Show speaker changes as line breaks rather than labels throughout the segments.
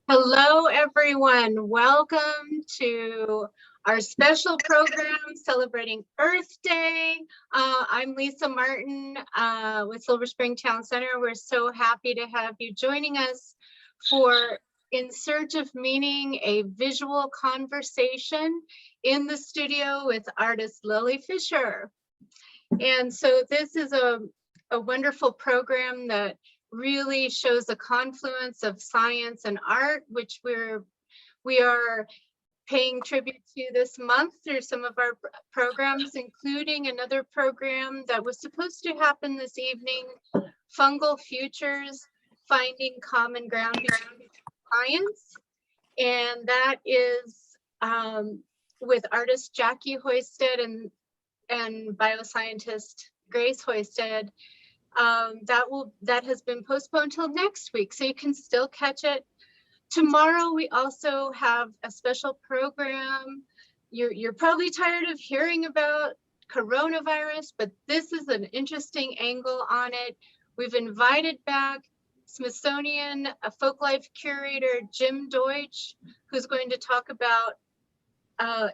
Hello, everyone. Welcome to our special program celebrating Earth Day. I'm Lisa Martin with Silver Spring Town Center. We're so happy to have you joining us for In Search of Meaning, a visual conversation in the studio with artist Lylie Fisher. And so this is a wonderful program that really shows a confluence of science and art, which we are paying tribute to this month through some of our programs, including another program that was supposed to happen this evening, Fungal Futures, Finding Common Ground Between Science. And that is with artist Jackie Hoisted and bioscientist Grace Hoisted. That has been postponed till next week, so you can still catch it. Tomorrow we also have a special program. You're probably tired of hearing about coronavirus, but this is an interesting angle on it. We've invited back Smithsonian Folklife curator Jim Deutsch, who's going to talk about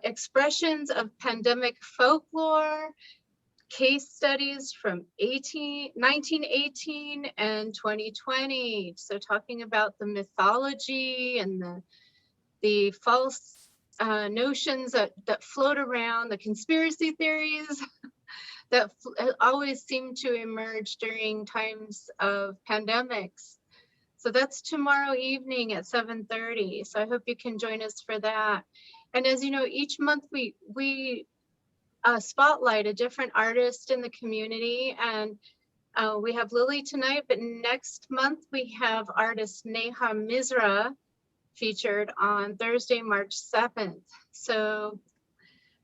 expressions of pandemic folklore, case studies from 1918 and 2020. So talking about the mythology and the false notions that float around, the conspiracy theories that always seem to emerge during times of pandemics. So that's tomorrow evening at 7:30. So I hope you can join us for that. And as you know, each month we spotlight a different artist in the community, and we have Lily tonight, but next month we have artist Neha Misra featured on Thursday, March 7th. So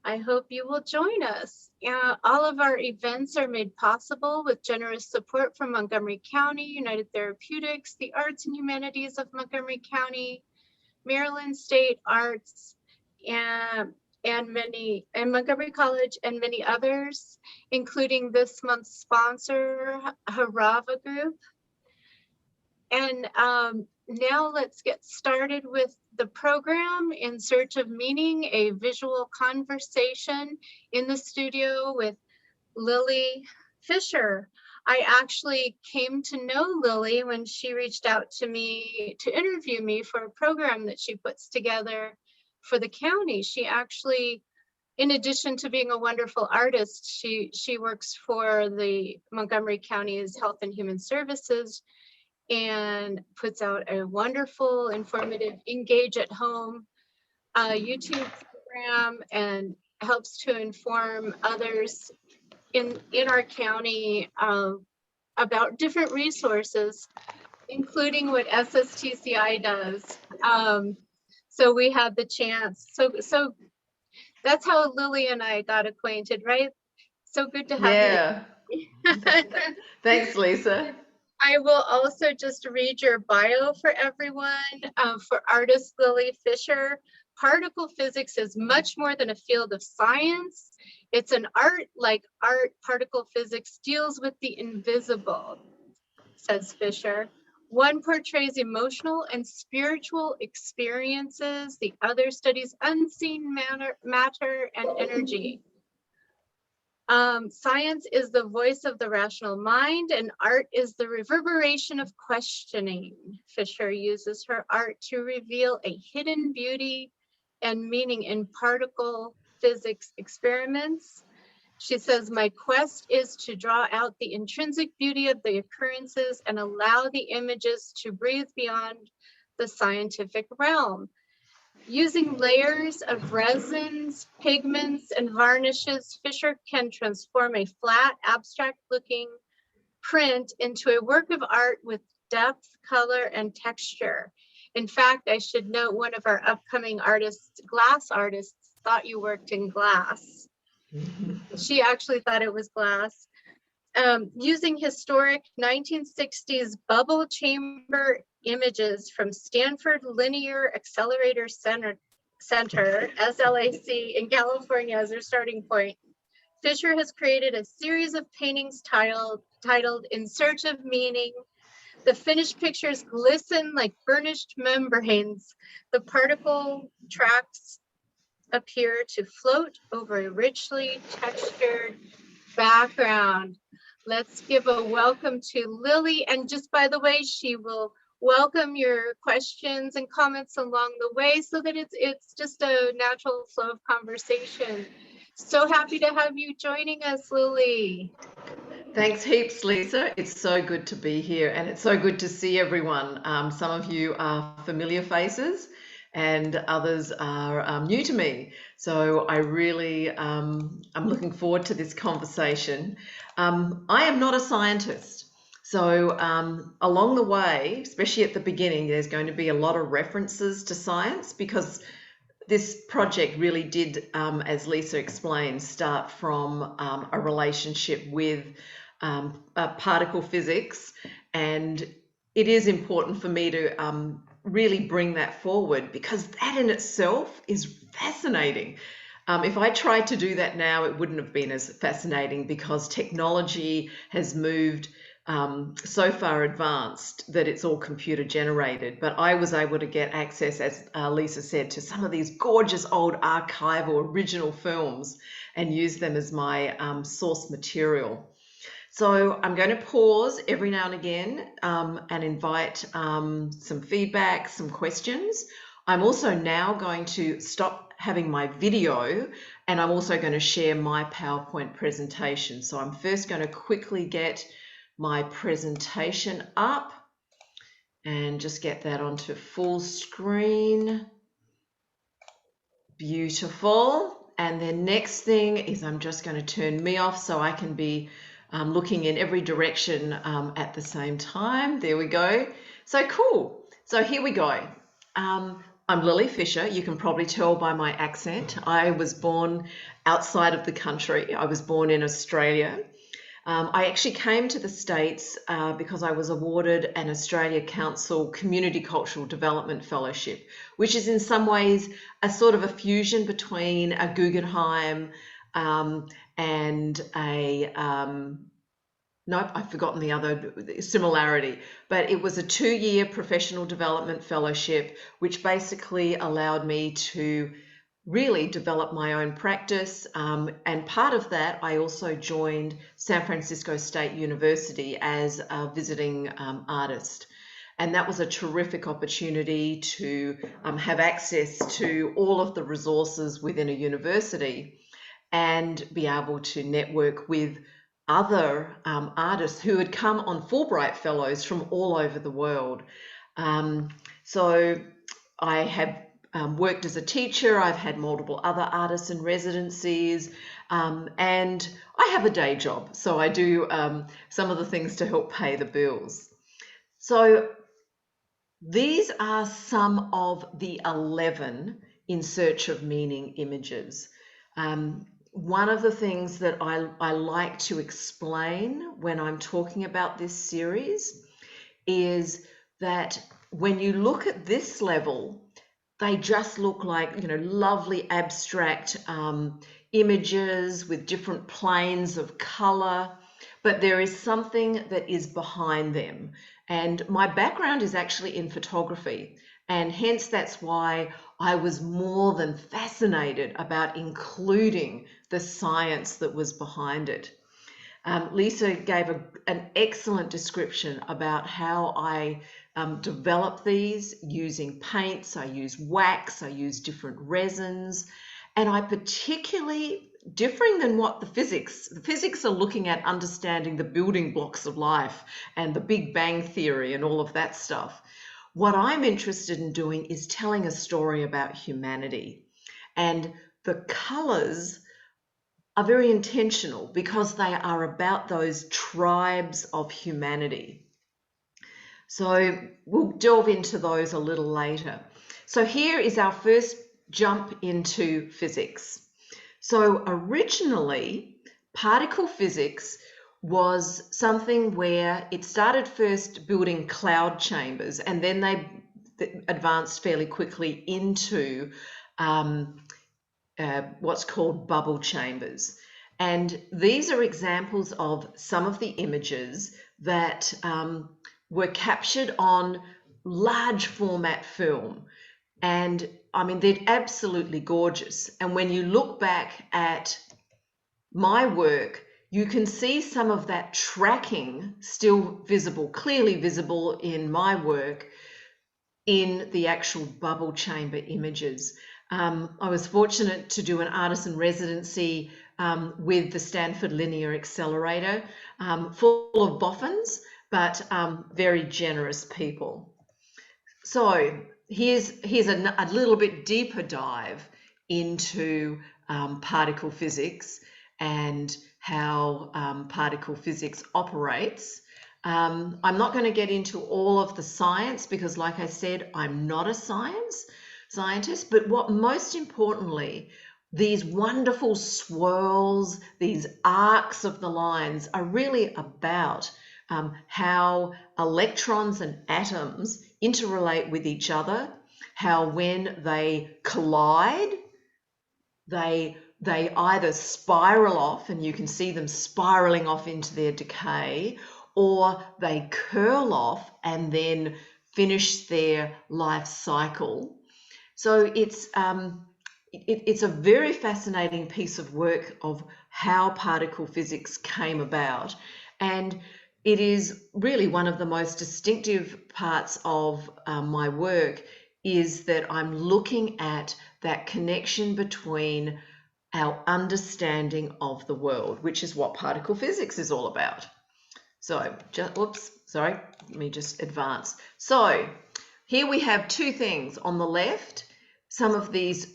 I hope you will join us. All of our events are made possible with generous support from Montgomery County, United Therapeutics, the Arts and Humanities of Montgomery County, Maryland State Arts, and Montgomery College, and many others, including this month's sponsor, Harava Group. And now let's get started with the program, In Search of Meaning, a visual conversation in the studio with Lylie Fisher. I actually came to know Lily when she reached out to me to interview me for a program that she puts together for the county. She actually, in addition to being a wonderful artist, she works for the Montgomery County's Health and Human Services and puts out a wonderful, informative, engage at home YouTube program, and helps to inform others in our county about different resources, including what SSTCI does. So we had the chance. So that's how Lily and I got acquainted, right? So good to have you.
Thanks, Lisa.
I will also just read your bio for everyone. For artist Lylie Fisher, particle physics is much more than a field of science. It's an art. Like art, particle physics deals with the invisible, says Fisher. One portrays emotional and spiritual experiences. The other studies unseen matter and energy. Science is the voice of the rational mind, and art is the reverberation of questioning. Fisher uses her art to reveal a hidden beauty and meaning in particle physics experiments. She says, my quest is to draw out the intrinsic beauty of the occurrences and allow the images to breathe beyond the scientific realm. Using layers of resins, pigments, and varnishes, Fisher can transform a flat, abstract-looking print into a work of art with depth, color, and texture. In fact, I should note one of our upcoming artists, glass artists, thought you worked in glass. She actually thought it was glass. Using historic 1960s bubble chamber images from Stanford Linear Accelerator Center, SLAC, in California as their starting point, Fisher has created a series of paintings titled In Search of Meaning, The finished pictures glisten like burnished membranes. The particle tracks appear to float over a richly textured background. Let's give a welcome to Lily. And just by the way, she will welcome your questions and comments along the way so that it's just a natural flow of conversation. So happy to have you joining us, Lily.
Thanks heaps, Lisa. It's so good to be here, and it's so good to see everyone. Some of you are familiar faces and others are new to me. So I really, I'm looking forward to this conversation. I am not a scientist. So along the way, especially at the beginning, there's going to be a lot of references to science because this project really did, as Lisa explained, start from a relationship with particle physics, and it is important for me to really bring that forward because that in itself is fascinating. If I tried to do that now, it wouldn't have been as fascinating because technology has moved so far advanced that it's all computer generated. But I was able to get access, as Lisa said, to some of these gorgeous old archival original films and use them as my source material. So I'm going to pause every now and again and invite some feedback, some questions. I'm also now going to stop having my video, and I'm also going to share my PowerPoint presentation. So I'm first going to quickly get my presentation up and just get that onto full screen. Beautiful. And then next thing is I'm just going to turn me off so I can be looking in every direction at the same time. There we go. So cool. So here we go. I'm Lylie Fisher. You can probably tell by my accent. I was born outside of the country. I was born in Australia. I actually came to the States because I was awarded an Australia Council Community Cultural Development Fellowship, which is in some ways a sort of a fusion between a Guggenheim and a, nope, I've forgotten the other similarity, but it was a 2-year professional development fellowship, which basically allowed me to really develop my own practice. And part of that, I also joined San Francisco State University as a visiting artist. And that was a terrific opportunity to have access to all of the resources within a university and be able to network with other artists who had come on Fulbright Fellows from all over the world. So I have worked as a teacher. I've had multiple other artists in residencies, and I have a day job. So I do some of the things to help pay the bills. So these are some of the 11 in search of meaning images. One of the things that I like to explain when I'm talking about this series is that when you look at this level, they just look like, you know, lovely abstract images with different planes of color, but there is something that is behind them. And my background is actually in photography, and hence that's why I was more than fascinated about including the science that was behind it. Lisa gave an excellent description about how I develop these using paints. I use wax, I use different resins, and I particularly, differing than what the physics are looking at understanding the building blocks of life and the Big Bang Theory and all of that stuff. What I'm interested in doing is telling a story about humanity, and the colors are very intentional because they are about those tribes of humanity. So we'll delve into those a little later. So here is our first jump into physics. So originally, particle physics was something where it started first building cloud chambers, and then they advanced fairly quickly into what's called bubble chambers. And these are examples of some of the images that were captured on large format film. And I mean, they're absolutely gorgeous. And when you look back at my work, you can see some of that tracking still visible, clearly visible in my work in the actual bubble chamber images. I was fortunate to do an artisan residency with the Stanford Linear Accelerator, full of boffins, but very generous people. So here's a little bit deeper dive into particle physics and how particle physics operates. I'm not going to get into all of the science because, like I said, I'm not a scientist, but what most importantly, these wonderful swirls, these arcs of the lines are really about how electrons and atoms interrelate with each other, how when they collide, they either spiral off, and you can see them spiraling off into their decay, or they curl off and then finish their life cycle. So it's a very fascinating piece of work of how particle physics came about. And it is really one of the most distinctive parts of my work is that I'm looking at that connection between our understanding of the world, which is what particle physics is all about. So, let me just advance. So here we have two things on the left, some of these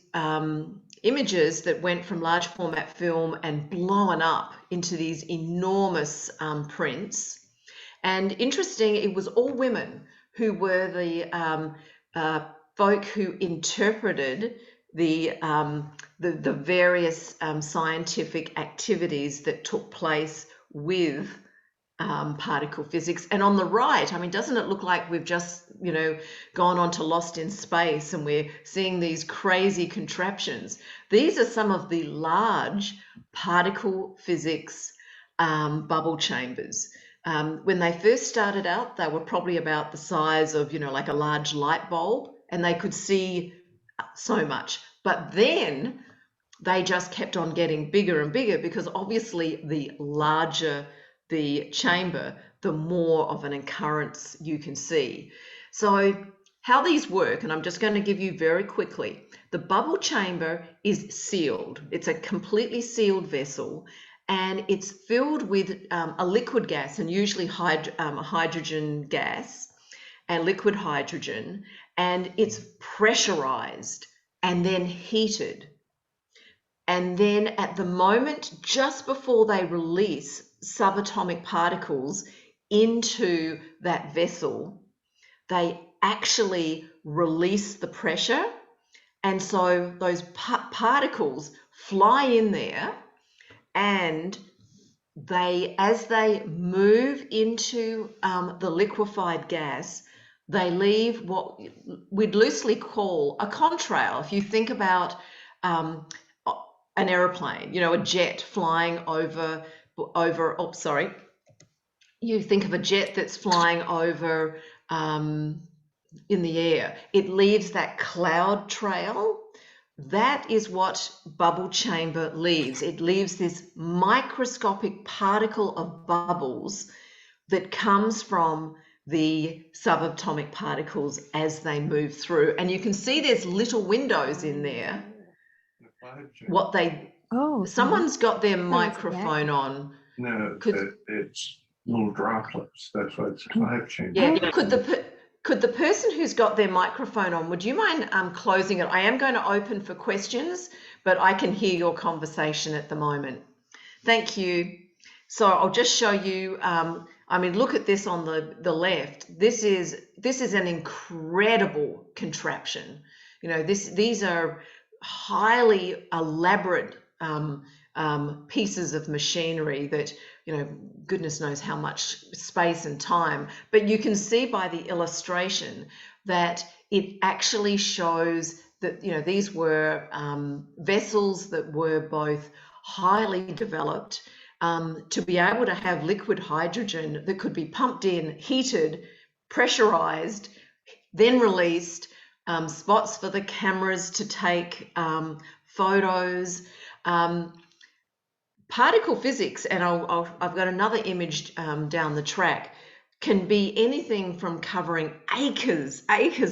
images that went from large format film and blown up into these enormous prints. And interesting, it was all women who were the folk who interpreted the various scientific activities that took place with particle physics. And on the right, I mean, doesn't it look like we've just, gone on to Lost in Space and we're seeing these crazy contraptions? These are some of the large particle physics bubble chambers. When they first started out, they were probably about the size of, like a large light bulb, and they could see so much. But then they just kept on getting bigger and bigger because obviously the larger the chamber, the more of an occurrence you can see. So how these work, and I'm just going to give you very quickly, the bubble chamber is sealed. It's a completely sealed vessel, and it's filled with a liquid gas, and usually hydrogen gas and liquid hydrogen, and it's pressurized and then heated. And then at the moment, just before they release subatomic particles into that vessel, they actually release the pressure. And so those particles fly in there, and as they move into the liquefied gas, they leave what we'd loosely call a contrail. If you think about an aeroplane, a jet flying over, you think of a jet that's flying over in the air. It leaves that cloud trail. That is what bubble chamber leaves. It leaves this microscopic particle of bubbles that comes from the subatomic particles as they move through. And you can see there's little windows in there. Someone's got their microphone on.
No, it's little droplets. That's why it's a cloud chamber.
Yeah, could the person who's got their microphone on, would you mind closing it? I am going to open for questions, but I can hear your conversation at the moment. Thank you. So I'll just show you, look at this on the left. This is an incredible contraption. These are highly elaborate pieces of machinery that, goodness knows how much space and time, but you can see by the illustration that it actually shows that, these were vessels that were both highly developed to be able to have liquid hydrogen that could be pumped in, heated, pressurized, then released, spots for the cameras to take photos. Particle physics, and I've got another image down the track, can be anything from covering acres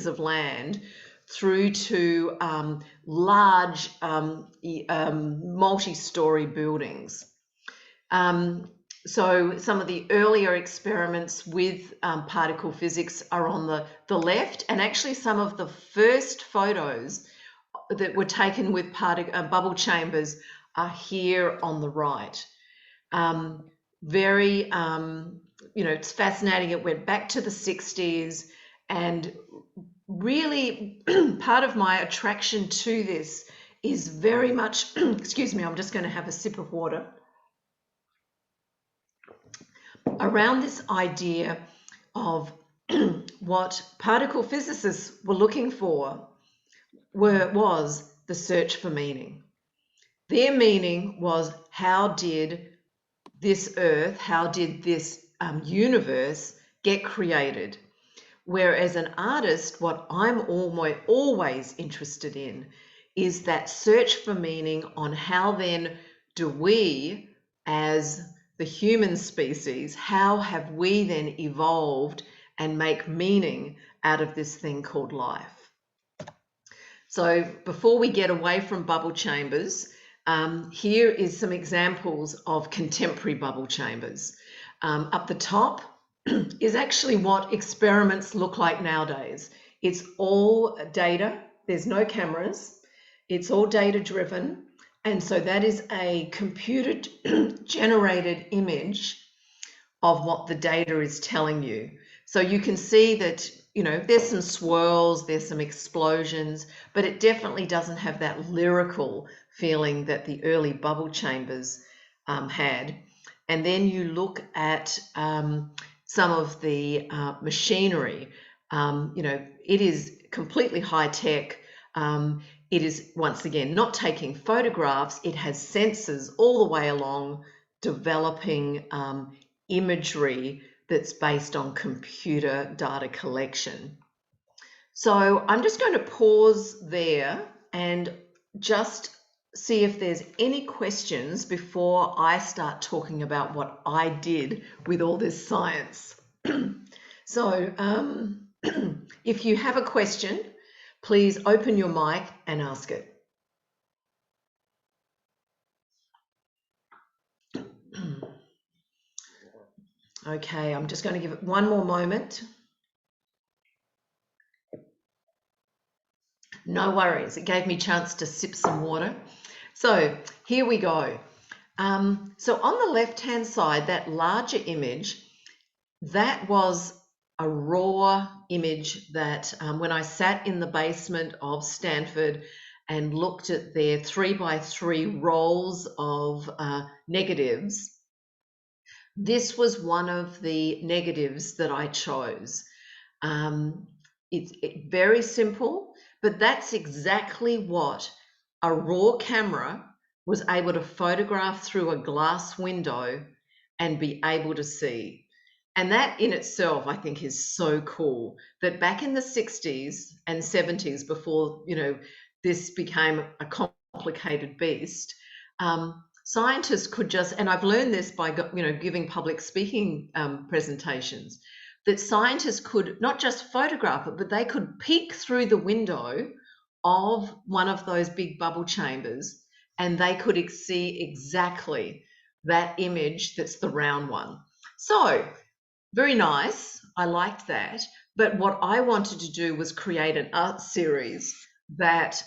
of land through to large multi-story buildings. So some of the earlier experiments with particle physics are on the left, and actually some of the first photos that were taken with bubble chambers are here on the right. Very, it's fascinating. It went back to the 60s, and really part of my attraction to this is very much, excuse me, I'm just going to have a sip of water, around this idea of what particle physicists were looking for was the search for meaning. Their meaning was, how did this earth, how did this universe get created? Whereas an artist, what I'm always interested in is that search for meaning on how then do we, as the human species, how have we then evolved and make meaning out of this thing called life? So before we get away from bubble chambers, here is some examples of contemporary bubble chambers. Up the top is actually what experiments look like nowadays. It's all data. There's no cameras. It's all data driven. And so that is a computer generated image of what the data is telling you. So you can see that, there's some swirls, there's some explosions, but it definitely doesn't have that lyrical feeling that the early bubble chambers had. And then you look at some of the machinery. It is completely high tech. It is, once again, not taking photographs. It has sensors all the way along, developing imagery that's based on computer data collection. So I'm just going to pause there and just see if there's any questions before I start talking about what I did with all this science. So if you have a question, please open your mic and ask it. Okay, I'm just going to give it one more moment. No worries, it gave me a chance to sip some water. So here we go. So on the left-hand side, that larger image, that was a raw image that when I sat in the basement of Stanford and looked at their 3x3 rolls of negatives, this was one of the negatives that I chose. It's very simple, but that's exactly what a raw camera was able to photograph through a glass window and be able to see. And that in itself, I think, is so cool, that back in the 60s and 70s, before, this became a complicated beast, scientists could just, and I've learned this by, giving public speaking presentations, that scientists could not just photograph it, but they could peek through the window of one of those big bubble chambers, and they could see exactly that image that's the round one. So very nice. I liked that. But what I wanted to do was create an art series that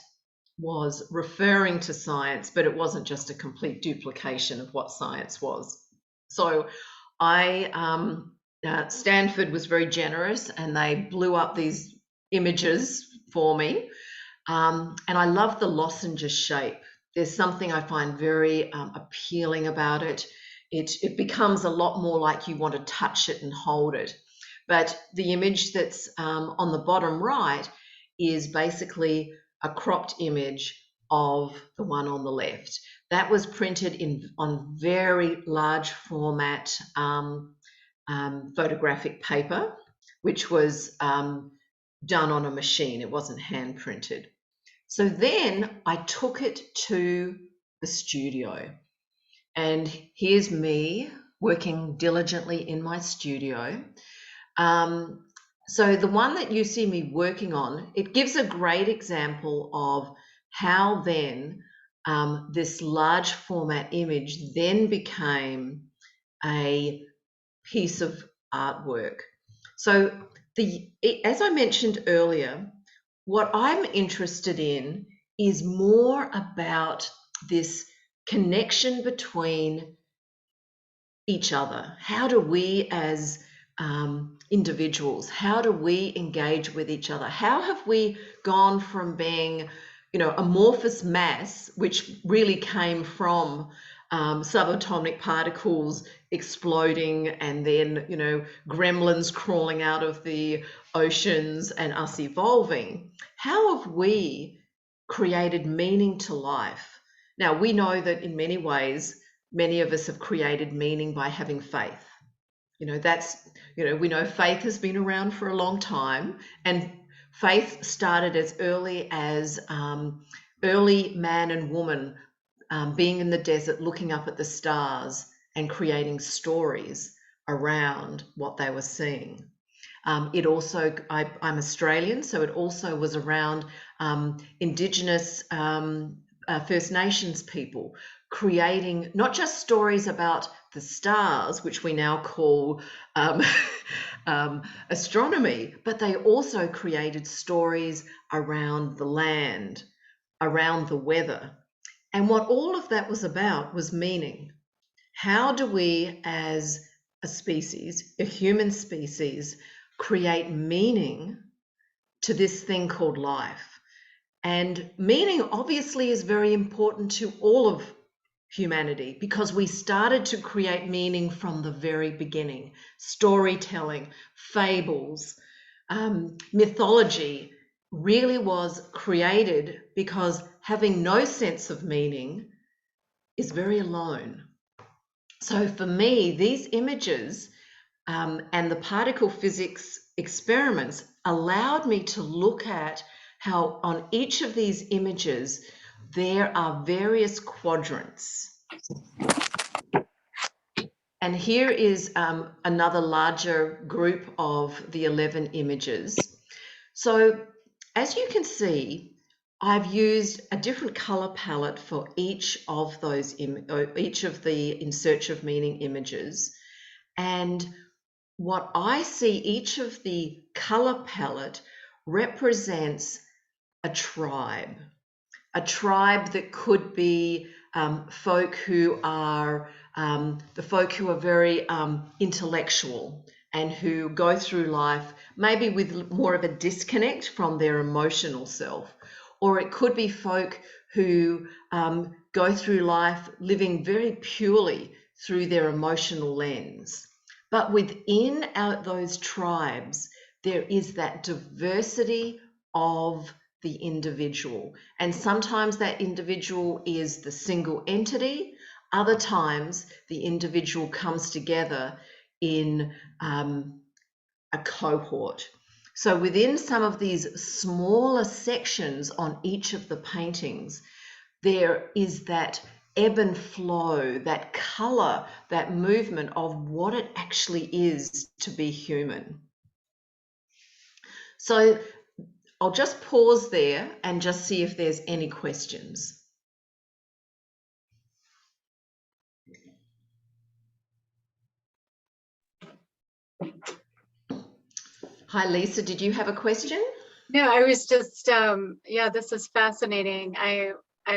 was referring to science, but it wasn't just a complete duplication of what science was. So Stanford was very generous, and they blew up these images for me. And I love the lozenge shape. There's something I find very appealing about it. It becomes a lot more like you want to touch it and hold it. But the image that's on the bottom right is basically a cropped image of the one on the left. That was printed on very large format photographic paper. which was done on a machine. It wasn't hand printed. So then I took it to the studio, and here's me working diligently in my studio. So the one that you see me working on, it gives a great example of how then this large format image then became a piece of artwork. So as I mentioned earlier, what I'm interested in is more about this connection between each other. How do we as individuals, how do we engage with each other? How have we gone from being, amorphous mass, which really came from subatomic particles exploding, and then, gremlins crawling out of the oceans and us evolving? How have we created meaning to life? Now, we know that in many ways, many of us have created meaning by having faith. We know faith has been around for a long time, and faith started as early as early man and woman being in the desert, looking up at the stars and creating stories around what they were seeing. It also, I'm Australian, so it also was around Indigenous First Nations people creating not just stories about the stars, which we now call astronomy, but they also created stories around the land, around the weather. And what all of that was about was meaning. How do we as a species, a human species, create meaning to this thing called life? And meaning obviously is very important to all of humanity, because we started to create meaning from the very beginning. Storytelling, fables, mythology really was created because having no sense of meaning is very alone. So for me, these images and the particle physics experiments allowed me to look at how on each of these images there are various quadrants. And here is another larger group of the 11 images. So as you can see, I've used a different color palette for each of those, each of the In Search of Meaning images. And what I see, each of the color palette represents a tribe that could be folk who are very intellectual and who go through life maybe with more of a disconnect from their emotional self. Or it could be folk who go through life living very purely through their emotional lens. But within those tribes, there is that diversity of the individual. And sometimes that individual is the single entity. Other times the individual comes together in a cohort. So within some of these smaller sections on each of the paintings, there is that ebb and flow, that color, that movement of what it actually is to be human. So I'll just pause there and just see if there's any questions. Hi, Lisa, did you have a question?
No, I was just, yeah, this is fascinating. I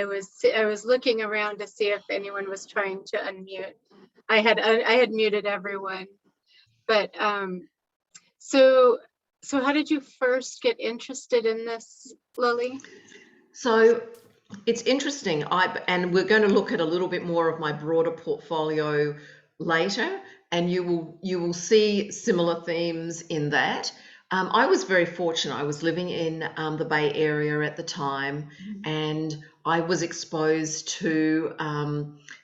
was looking around to see if anyone was trying to unmute. I had muted everyone, but so how did you first get interested in this, Lily?
So it's interesting. And we're going to look at a little bit more of my broader portfolio later, and you will see similar themes in that. I was very fortunate. I was living in the Bay Area at the time, and I was exposed to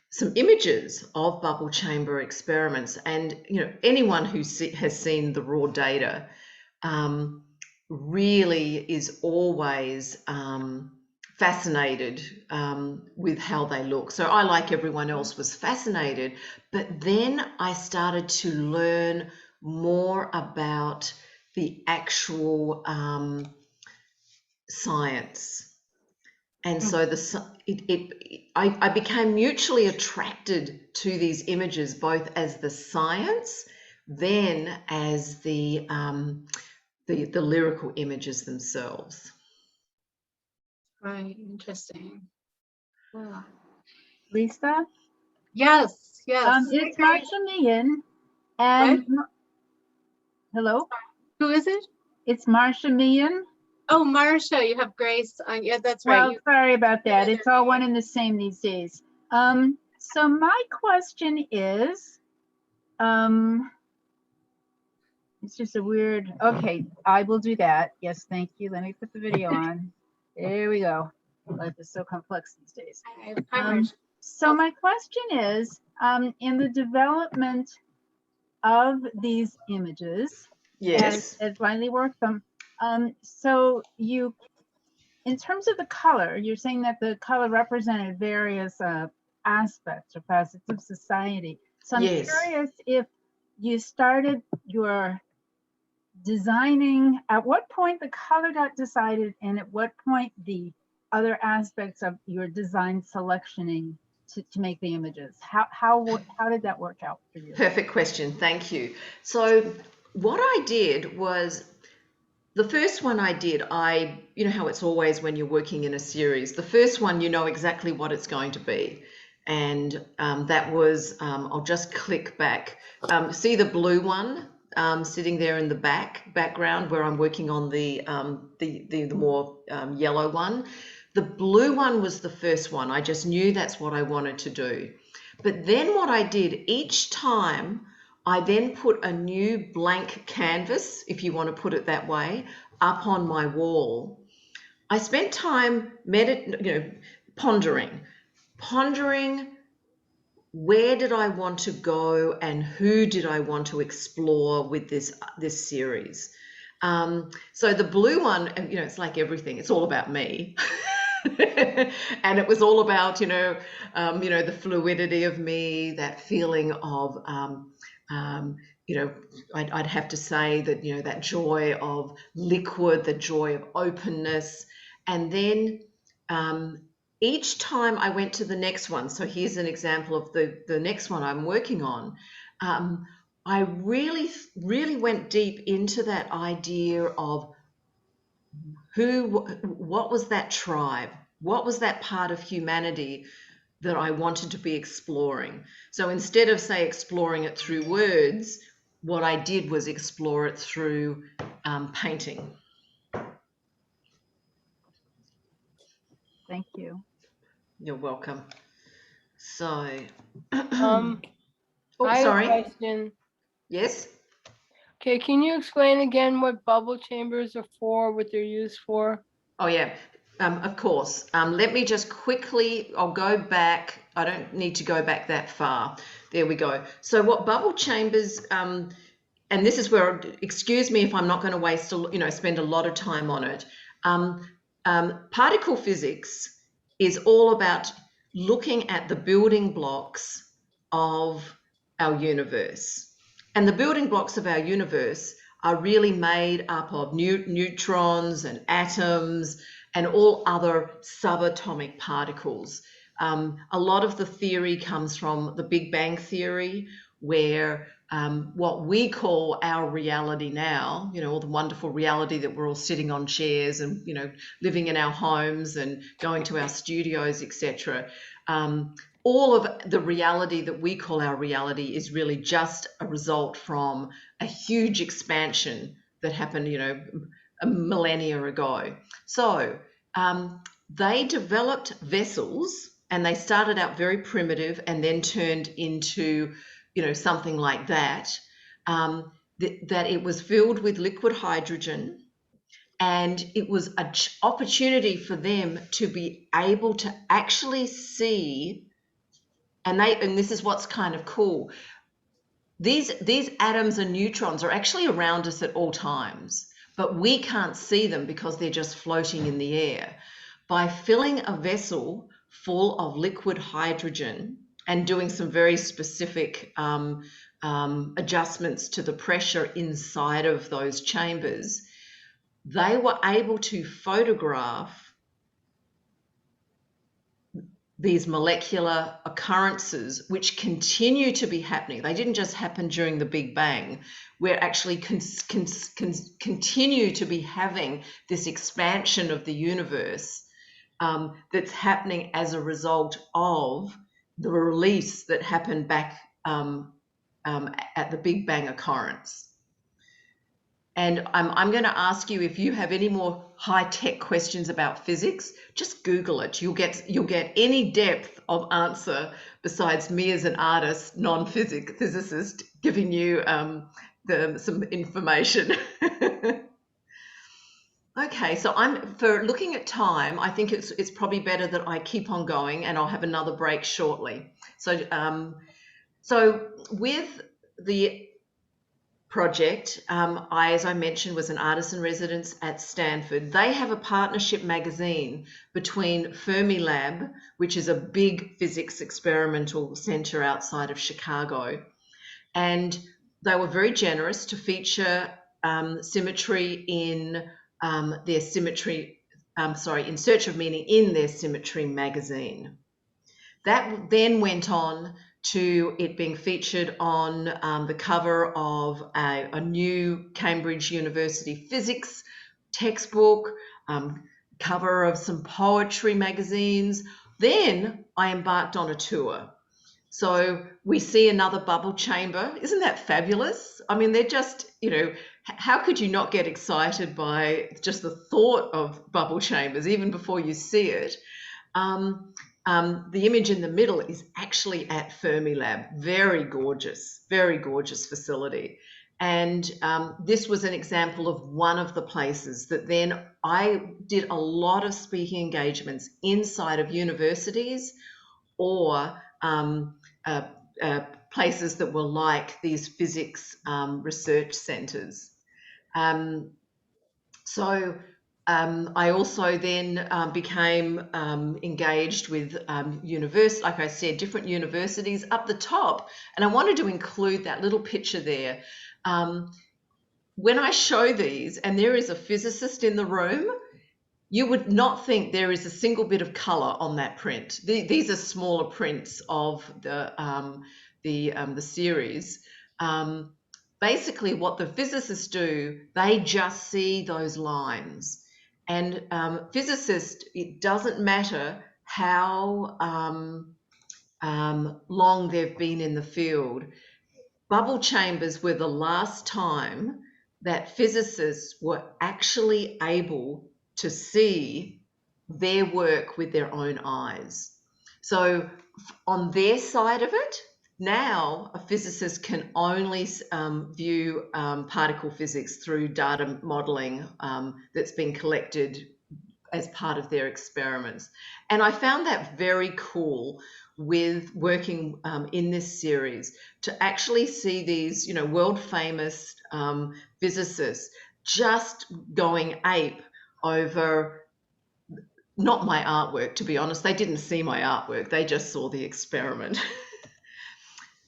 some images of bubble chamber experiments. And anyone who has seen the raw data really is always fascinated with how they look. So I, like everyone else, was fascinated, but then I started to learn more about the actual science. And so I became mutually attracted to these images, both as the science, then as the lyrical images themselves.
Right. Interesting. Wow.
Lisa?
Yes. Yes.
It's Marsha Meehan. And hello?
Who is it?
It's Marsha Meehan.
Oh, Marsha, you have Grace. Yeah, that's right.
Well, sorry about that. It's all one and the same these days. So my question is, it's just a weird, okay, I will do that. Yes, thank you. Let me put the video on. There we go. Life is so complex these days.
Hi, Marsha.
So my question is, in the development of these images,
Yes.
as Lylie worked them, so you, in terms of the color, you're saying that the color represented various aspects or facets of society. So I'm curious if you started your designing, at what point the color got decided, and at what point the other aspects of your design selectioning to make the images. How did that work out for you?
Perfect question. Thank you. So what I did was, the first one I did, you know how it's always when you're working in a series, the first one, you know exactly what it's going to be. And that was, I'll just click back. See the blue one sitting there in the background where I'm working on the more yellow one. The blue one was the first one. I just knew that's what I wanted to do. But then what I did, each time I then put a new blank canvas, if you want to put it that way, up on my wall. I spent time pondering where did I want to go and who did I want to explore with this series. So the blue one, it's like everything. It's all about me. And it was all about, the fluidity of me, that feeling of, I'd have to say that, that joy of liquid, the joy of openness. And then each time I went to the next one, so here's an example of the next one I'm working on, I really, really went deep into that idea of what was that tribe? What was that part of humanity that I wanted to be exploring? So instead of, say, exploring it through words, what I did was explore it through painting.
Thank you.
You're welcome. So,
I have a question.
Yes.
Okay, can you explain again what bubble chambers are for, what they're used for?
Oh yeah, of course. Let me just quickly, I'll go back. I don't need to go back that far. There we go. So what bubble chambers, and this is where, excuse me if I'm not going to waste, spend a lot of time on it. Particle physics is all about looking at the building blocks of our universe. And the building blocks of our universe are really made up of neutrons and atoms and all other subatomic particles. A lot of the theory comes from the Big Bang Theory, where what we call our reality now, all the wonderful reality that we're all sitting on chairs and, living in our homes and going to our studios, etc. All of the reality that we call our reality is really just a result from a huge expansion that happened, a millennia ago. So they developed vessels, and they started out very primitive and then turned into, something like that, that it was filled with liquid hydrogen. And it was an opportunity for them to be able to actually see, and this is what's kind of cool. these atoms and neutrons are actually around us at all times, but we can't see them because they're just floating in the air. By filling a vessel full of liquid hydrogen and doing some very specific adjustments to the pressure inside of those chambers, they were able to photograph these molecular occurrences which continue to be happening. They didn't just happen during the Big Bang. We're actually continue to be having this expansion of the universe that's happening as a result of the release that happened back at the Big Bang occurrence. And I'm going to ask you, if you have any more high-tech questions about physics, just Google it. You'll get any depth of answer besides me as an artist, non-physicist, giving you some information. Okay, so for looking at time, I think it's probably better that I keep on going, and I'll have another break shortly. So with the project, as I mentioned, was an artist in residence at Stanford. They have a partnership magazine between Fermilab, which is a big physics experimental center outside of Chicago, and they were very generous to feature symmetry in their symmetry, in search of meaning in their symmetry magazine. That then went on to it being featured on the cover of a new Cambridge University physics textbook, cover of some poetry magazines. Then I embarked on a tour. So we see another bubble chamber. Isn't that fabulous? I mean, they're just, how could you not get excited by just the thought of bubble chambers even before you see it? The image in the middle is actually at Fermilab. Very gorgeous facility. And this was an example of one of the places that then I did a lot of speaking engagements inside of universities or places that were like these physics research centers. I also then became engaged with like I said, different universities up the top. And I wanted to include that little picture there. When I show these, and there is a physicist in the room, you would not think there is a single bit of color on that print. These are smaller prints of the series. Basically, what the physicists do, they just see those lines. And physicists, it doesn't matter how long they've been in the field. Bubble chambers were the last time that physicists were actually able to see their work with their own eyes. So on their side of it, now a physicist can only view particle physics through data modeling that's been collected as part of their experiments. And I found that very cool with working in this series, to actually see these, world famous physicists just going ape over not my artwork, to be honest. They didn't see my artwork, they just saw the experiment.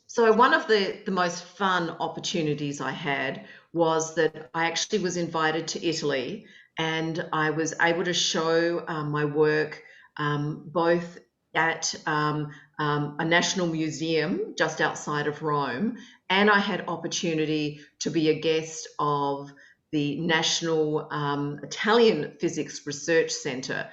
So one of the most fun opportunities I had was that I actually was invited to Italy, and I was able to show my work both at a national museum just outside of Rome, and I had opportunity to be a guest of the National Italian Physics Research Center.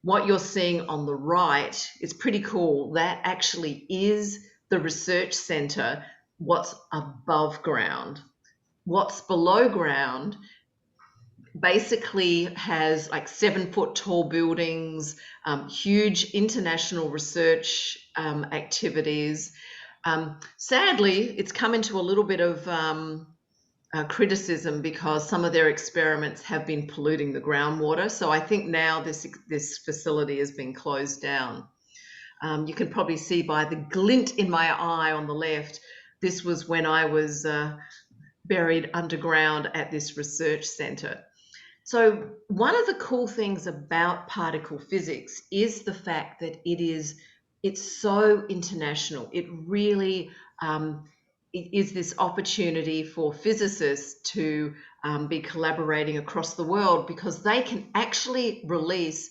What you're seeing on the right is pretty cool. That actually is the research center, what's above ground. What's below ground basically has like 7-foot tall buildings, huge international research activities. Sadly, it's come into a little bit of criticism because some of their experiments have been polluting the groundwater. So I think now this facility has been closed down. You can probably see by the glint in my eye on the left, this was when I was buried underground at this research center. So one of the cool things about particle physics is the fact that it's so international. It really it is this opportunity for physicists to be collaborating across the world, because they can actually release,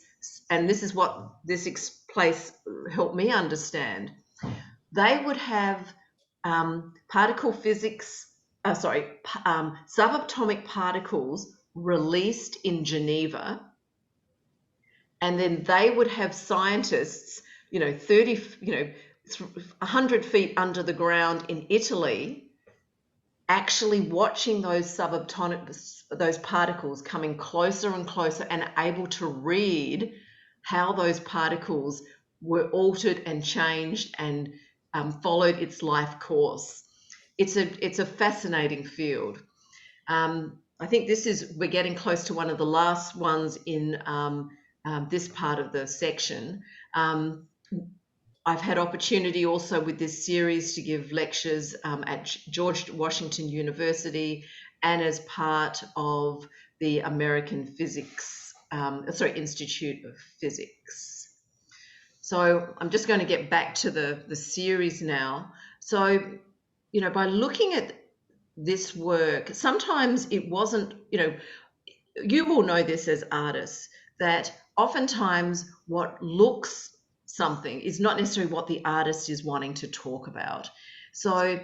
and this is what this place helped me understand, they would have particle physics, subatomic particles released in Geneva, and then they would have scientists, 100 feet under the ground in Italy, actually watching those those particles coming closer and closer, and able to read how those particles were altered and changed and followed its life course. It's a fascinating field. I think we're getting close to one of the last ones in this part of the section. I've had opportunity also with this series to give lectures at George Washington University and as part of the American Institute of Physics. So I'm just going to get back to the series now. So, by looking at this work, sometimes it wasn't, you will know this as artists, that oftentimes what looks something is not necessarily what the artist is wanting to talk about. So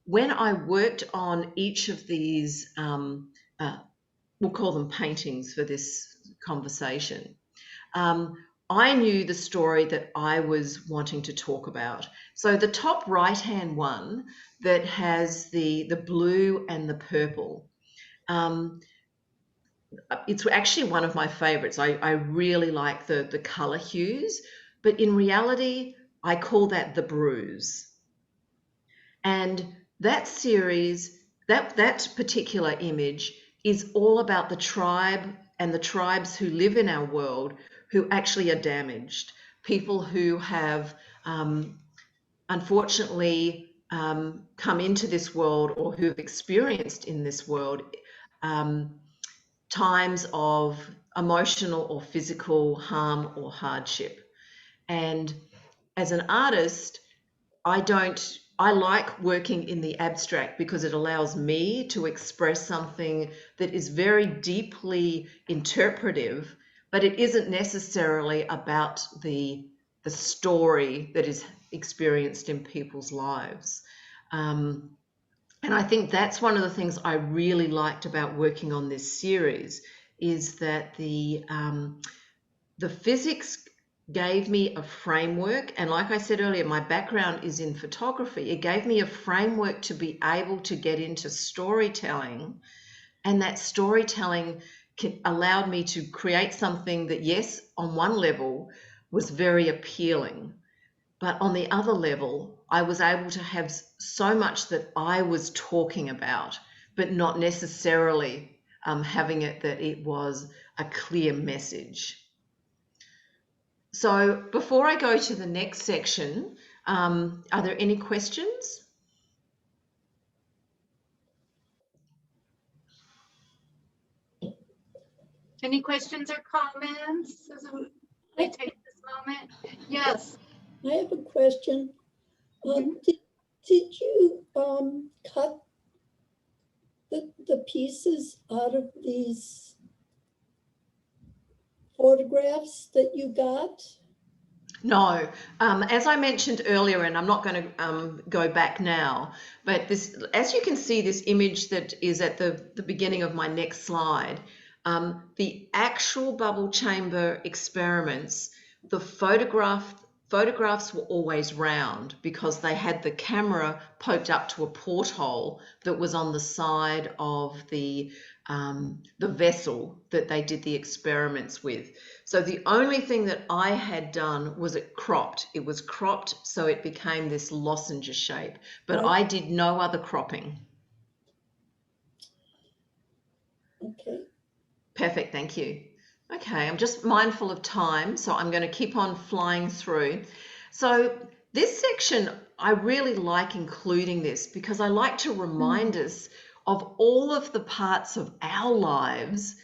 when I worked on each of these, we'll call them paintings for this conversation, I knew the story that I was wanting to talk about. So the top right-hand one that has the blue and the purple, it's actually one of my favorites. I really like the color hues, but in reality, I call that the bruise. And that series, that particular image is all about the tribe and the tribes who live in our world who actually are damaged. People who have unfortunately come into this world, or who have experienced in this world times of emotional or physical harm or hardship. And as an artist, I like working in the abstract, because it allows me to express something that is very deeply interpretive, but it isn't necessarily about the story that is experienced in people's lives. And I think that's one of the things I really liked about working on this series, is that the physics gave me a framework. And like I said earlier, my background is in photography. It gave me a framework to be able to get into storytelling. And that storytelling allowed me to create something that, yes, on one level was very appealing, but on the other level, I was able to have so much that I was talking about, but not necessarily having it that it was a clear message. So before I go to the next section, are there any questions?
Any questions or comments as we take this moment? Yes.
I have a question. Did you cut the pieces out of these photographs that you got?
No, as I mentioned earlier, and I'm not going to go back now, but this, as you can see, this image that is at the beginning of my next slide, the actual bubble chamber experiments, the photographs were always round, because they had the camera poked up to a porthole that was on the side of the vessel that they did the experiments with. So the only thing that I had done was it was cropped so it became this lozenge shape, but I did no other cropping.
Okay.
Perfect, thank you. Okay, I'm just mindful of time, so I'm going to keep on flying through. So this section, I really like including this because I like to remind us of all of the parts of our lives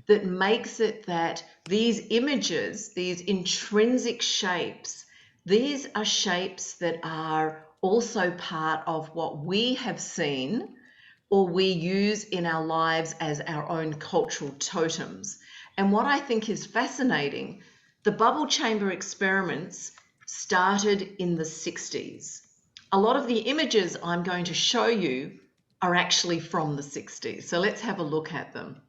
that makes it that these images, these intrinsic shapes, these are shapes that are also part of what we have seen or we use in our lives as our own cultural totems. And what I think is fascinating, the bubble chamber experiments started in the 60s. A lot of the images I'm going to show you are actually from the 60s. So let's have a look at them.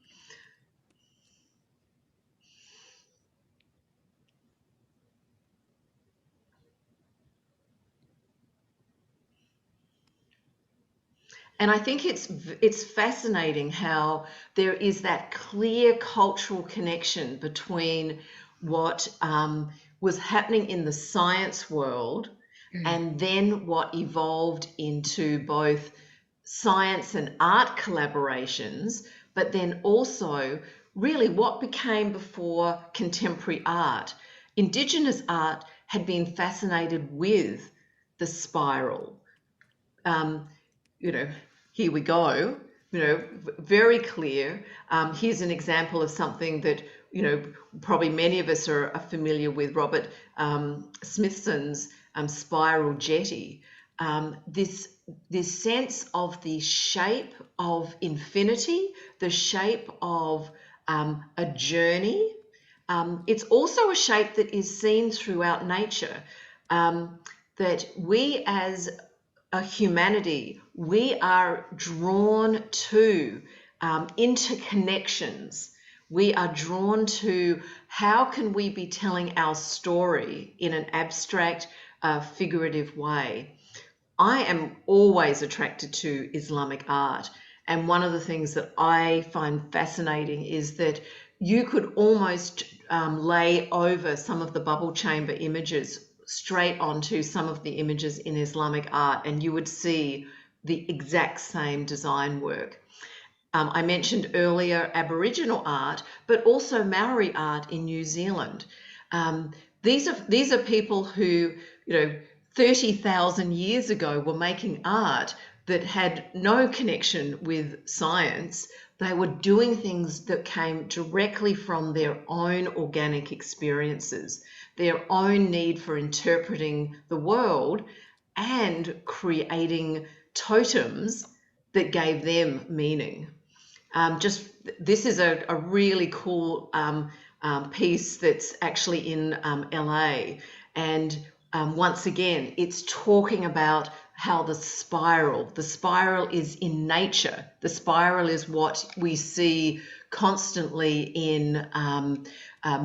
And I think it's fascinating how there is that clear cultural connection between what was happening in the science world and then what evolved into both science and art collaborations, but then also really what became before contemporary art. Indigenous art had been fascinated with the spiral. You know, here we go, you know, very clear. Here's an example of something that, you know, probably many of us are familiar with, Robert Smithson's spiral jetty. This sense of the shape of infinity, the shape of a journey. It's also a shape that is seen throughout nature, that we as a humanity, we are drawn to interconnections. We are drawn to how can we be telling our story in an abstract, figurative way. I am always attracted to Islamic art. And one of the things that I find fascinating is that you could almost lay over some of the bubble chamber images straight onto some of the images in Islamic art, and you would see the exact same design work. I mentioned earlier Aboriginal art, but also Maori art in New Zealand. These are people who, you know, 30,000 years ago were making art that had no connection with science. They were doing things that came directly from their own organic experiences, their own need for interpreting the world and creating totems that gave them meaning. This is a really cool piece that's actually in LA. And once again, it's talking about how the spiral is in nature. The spiral is what we see constantly in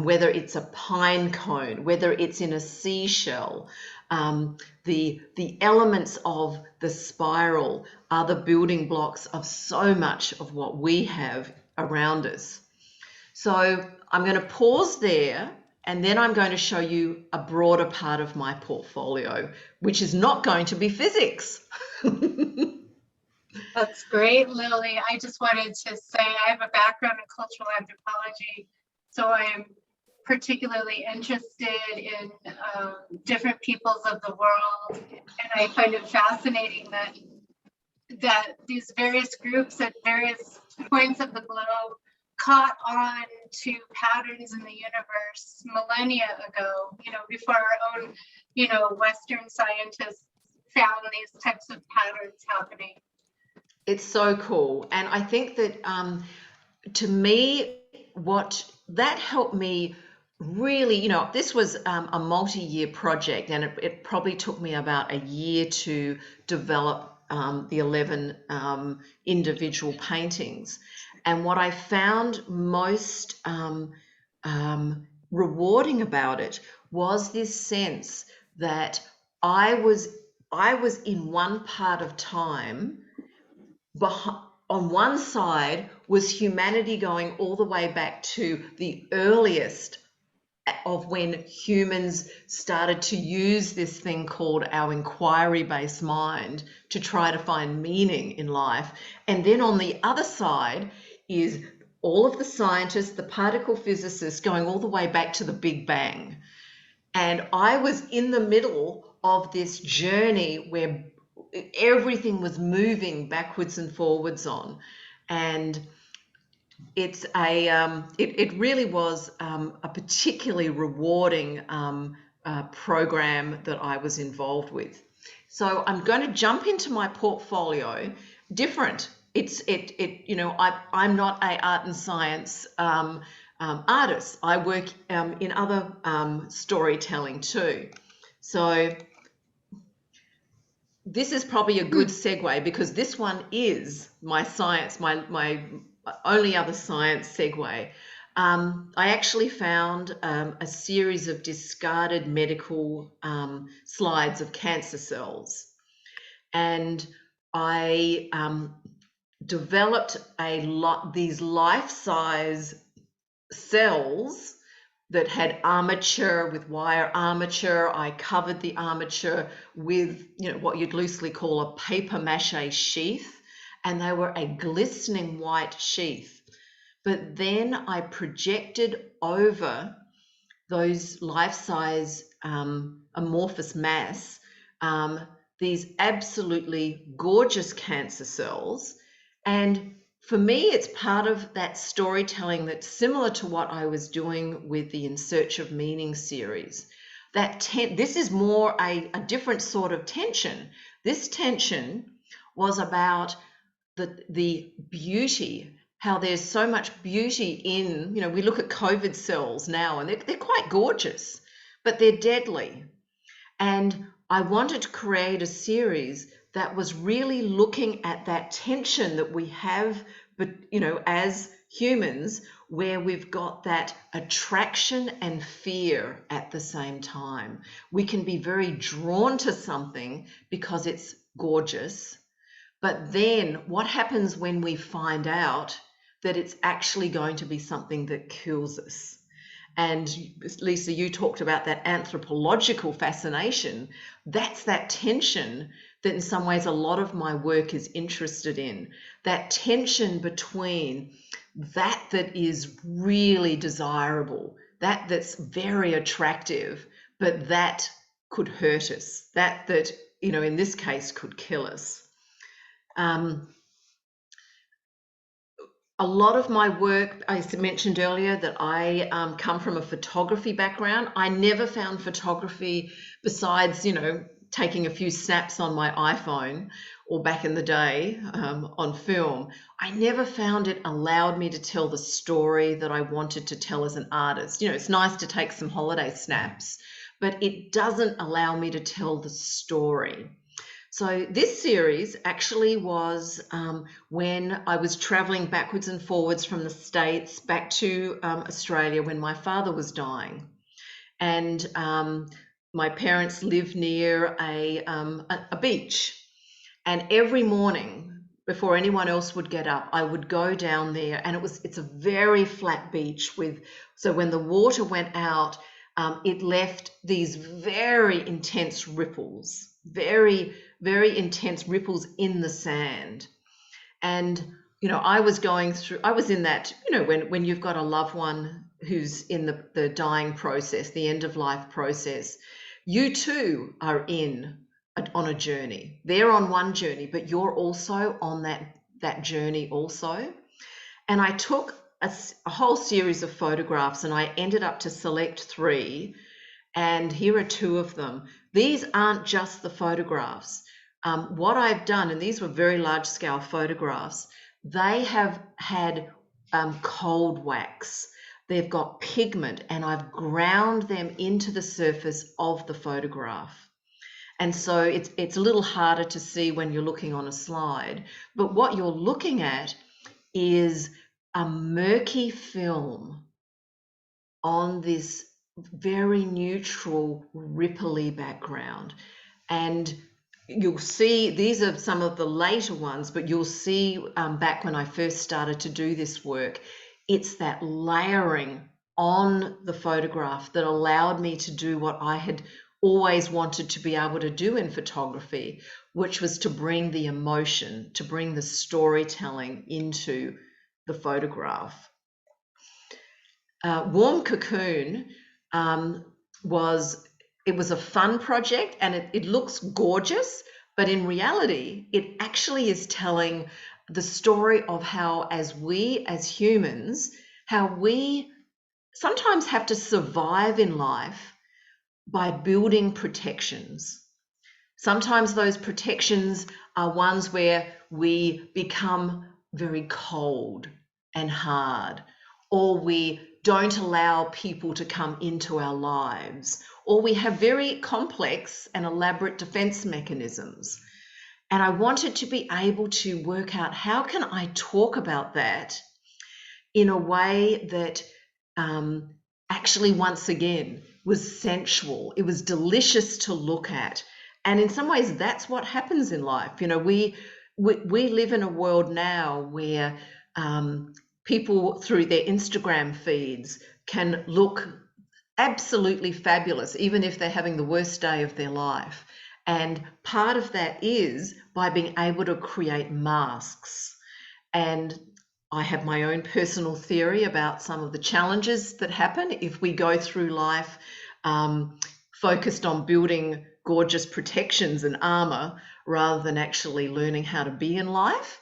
whether it's a pine cone, whether it's in a seashell. The elements of the spiral are the building blocks of so much of what we have around us. So I'm going to pause there, and then I'm going to show you a broader part of my portfolio, which is not going to be physics.
That's great, Lily. I just wanted to say I have a background in cultural anthropology, so I'm particularly interested in different peoples of the world, and I find it fascinating that these various groups at various points of the globe caught on to patterns in the universe millennia ago, you know, before our own, you know, Western scientists found these types of patterns happening.
It's so cool. And I think that to me, what that helped me really, you know, this was a multi-year project, and it probably took me about a year to develop the 11 individual paintings. And what I found most rewarding about it was this sense that I was in one part of time. On one side was humanity going all the way back to the earliest of when humans started to use this thing called our inquiry-based mind to try to find meaning in life. And then on the other side is all of the scientists, the particle physicists, going all the way back to the Big Bang. And I was in the middle of this journey where everything was moving backwards and forwards on. And it's it really was a particularly rewarding program that I was involved with. So I'm going to jump into my portfolio. Different. You know, I'm not a art and science artist. I work in other storytelling too. So this is probably a good segue, because this one is my science, my only other science segue. I actually found a series of discarded medical slides of cancer cells, and I developed these life-size cells that had armature, with wire armature. I covered the armature with, you know, what you'd loosely call a paper mache sheath, and they were a glistening white sheath. But then I projected over those life-size amorphous mass these absolutely gorgeous cancer cells. And for me, it's part of that storytelling that's similar to what I was doing with the In Search of Meaning series. This is more a different sort of tension. This tension was about the beauty, how there's so much beauty in, you know, we look at COVID cells now and they're quite gorgeous, but they're deadly. And I wanted to create a series that was really looking at that tension that we have, but, you know, as humans, where we've got that attraction and fear at the same time. We can be very drawn to something because it's gorgeous, but then what happens when we find out that it's actually going to be something that kills us? And Lisa, you talked about that anthropological fascination. That's that tension that in some ways a lot of my work is interested in. That tension between that is really desirable, that's very attractive, but that could hurt us, that you know, in this case could kill us. A lot of my work, I mentioned earlier that I come from a photography background. I never found photography, besides, you know, taking a few snaps on my iPhone or back in the day on film, I never found it allowed me to tell the story that I wanted to tell as an artist. You know, it's nice to take some holiday snaps, but it doesn't allow me to tell the story. So this series actually was when I was traveling backwards and forwards from the States back to Australia when my father was dying. And my parents lived near a beach. And every morning, before anyone else would get up, I would go down there, and it's a very flat beach so when the water went out, it left these very intense ripples, very, very intense ripples in the sand. And, you know, I was in that, you know, when you've got a loved one who's in the dying process, the end of life process, you too are on a journey. They're on one journey, but you're also on that journey also. And I took a whole series of photographs, and I ended up to select 3. And here are 2 of them. These aren't just the photographs. What I've done, and these were very large scale photographs, they have had cold wax. They've got pigment, and I've ground them into the surface of the photograph. And so it's a little harder to see when you're looking on a slide, but what you're looking at is a murky film on this very neutral, ripply background. And you'll see, these are some of the later ones, but you'll see back when I first started to do this work, it's that layering on the photograph that allowed me to do what I had always wanted to be able to do in photography, which was to bring the emotion, to bring the storytelling into the photograph. Warm Cocoon it was a fun project, and it looks gorgeous, but in reality, it actually is telling the story of how, as we as humans, how we sometimes have to survive in life by building protections. Sometimes those protections are ones where we become very cold and hard, or we don't allow people to come into our lives, or we have very complex and elaborate defense mechanisms. And I wanted to be able to work out, how can I talk about that in a way that actually, once again, was sensual. It was delicious to look at. And in some ways, that's what happens in life. You know, we live in a world now where people, through their Instagram feeds, can look absolutely fabulous, even if they're having the worst day of their life. And part of that is by being able to create masks. And I have my own personal theory about some of the challenges that happen if we go through life focused on building gorgeous protections and armor rather than actually learning how to be in life.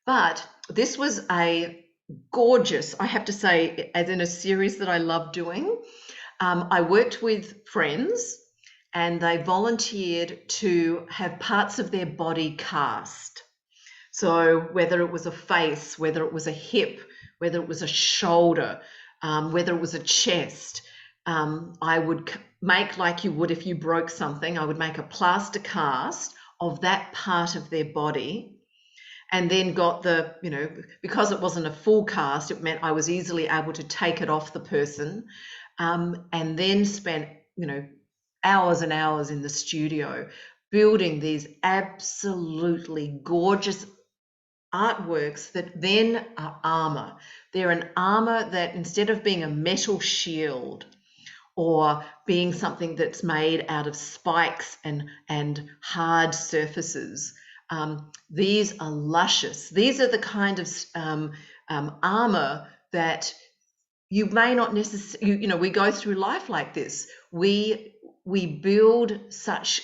But this was a gorgeous, I have to say, as in a series that I love doing. I worked with friends, and they volunteered to have parts of their body cast. So whether it was a face, whether it was a hip, whether it was a shoulder, whether it was a chest, I would make, like you would if you broke something, I would make a plaster cast of that part of their body, and then got the, you know, because it wasn't a full cast, it meant I was easily able to take it off the person, and then spent, you know, hours and hours in the studio building these absolutely gorgeous artworks that then are armor. They're an armor that, instead of being a metal shield or being something that's made out of spikes and hard surfaces, these are luscious. These are the kind of armor that you may not necessarily, you know, we go through life like this. We build such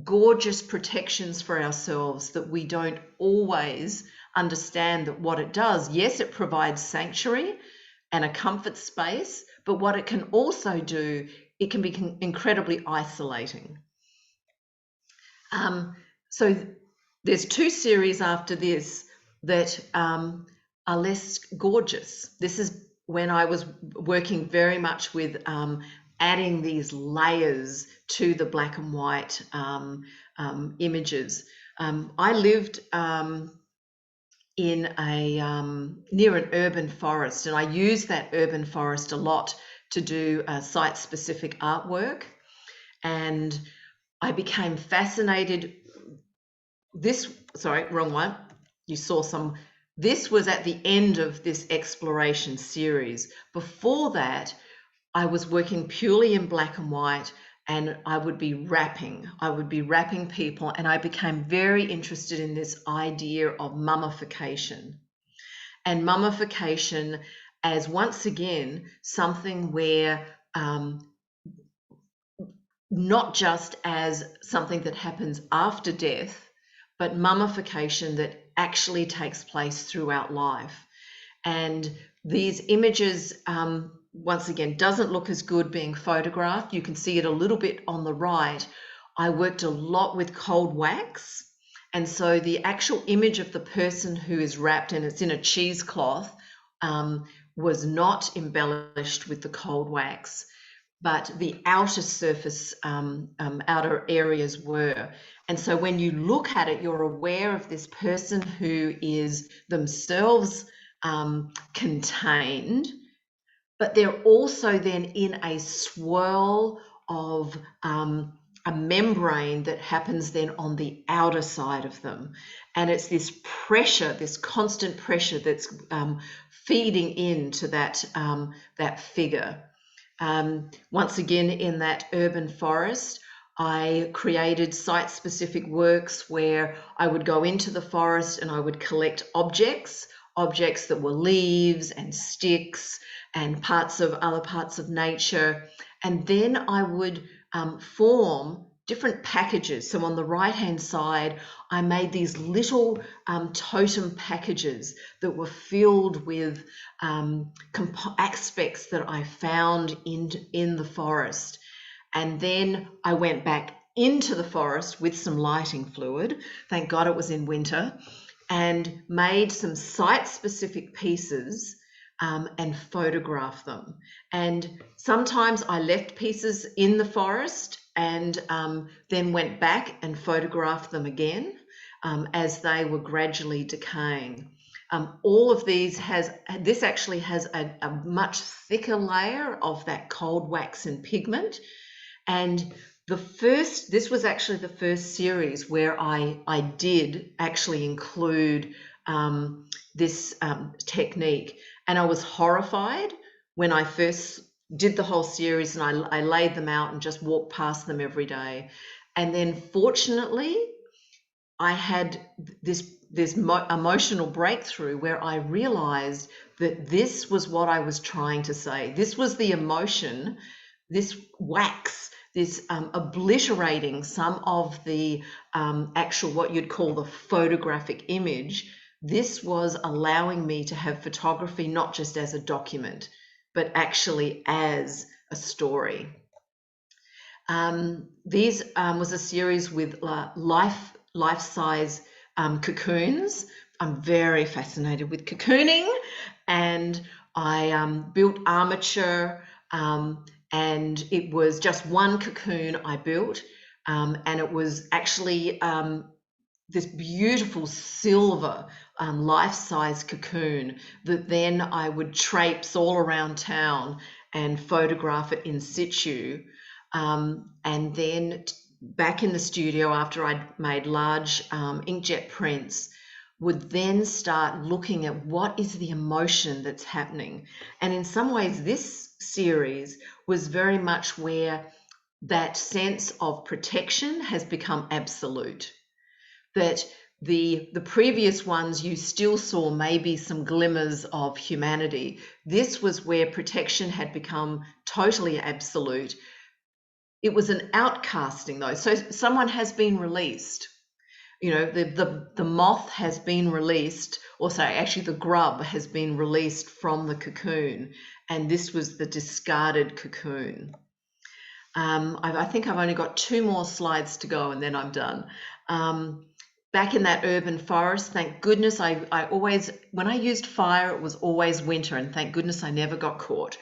gorgeous protections for ourselves that we don't always understand that what it does. Yes, it provides sanctuary and a comfort space, but what it can also do, it can be incredibly isolating. So there's two series after this that are less gorgeous. This is when I was working very much with adding these layers to the black and white images. I lived in a near an urban forest, and I used that urban forest a lot to do site-specific artwork, and I became fascinated. Sorry, wrong one. You saw some. This was at the end of this exploration series. Before that, I was working purely in black and white, and I would be wrapping people, and I became very interested in this idea of mummification. And mummification as, once again, something where not just as something that happens after death, but mummification that actually takes place throughout life. And these images, once again, doesn't look as good being photographed. You can see it a little bit on the right. I worked a lot with cold wax. And so the actual image of the person who is wrapped, and it's in a cheesecloth, was not embellished with the cold wax, but the outer surface, outer areas were. And so when you look at it, you're aware of this person who is themselves contained, but they're also then in a swirl of a membrane that happens then on the outer side of them. And it's this pressure, this constant pressure that's feeding into that, that figure. Once again, in that urban forest, I created site-specific works where I would go into the forest and I would collect objects that were leaves and sticks and other parts of nature. And then I would form different packages. So on the right hand side, I made these little totem packages that were filled with aspects that I found in the forest. And then I went back into the forest with some lighting fluid. Thank God it was in winter, and made some site-specific pieces and photographed them. And sometimes I left pieces in the forest and then went back and photographed them again as they were gradually decaying. All of these this actually has a much thicker layer of that cold wax and pigment. And this was actually the first series where I did actually include this technique. And I was horrified when I first did the whole series, and I laid them out and just walked past them every day. And then fortunately, I had this emotional breakthrough where I realized that this was what I was trying to say. This was the emotion, this wax, this obliterating some of the actual, what you'd call the photographic image. This was allowing me to have photography not just as a document, but actually as a story. These was a series with life-size cocoons. I'm very fascinated with cocooning, and I built armature, and it was just one cocoon I built, and it was actually this beautiful silver life-size cocoon that then I would traipse all around town and photograph it in situ. And then back in the studio, after I'd made large inkjet prints, would then start looking at what is the emotion that's happening. And in some ways, this series was very much where that sense of protection has become absolute. That the previous ones, you still saw maybe some glimmers of humanity. This was where protection had become totally absolute. It was an outcasting though. So someone has been released. You know, the moth has been released, or sorry, actually the grub has been released from the cocoon, and this was the discarded cocoon. I think I've only got 2 more slides to go and then I'm done. Back in that urban forest, thank goodness I always, when I used fire, it was always winter, and thank goodness I never got caught.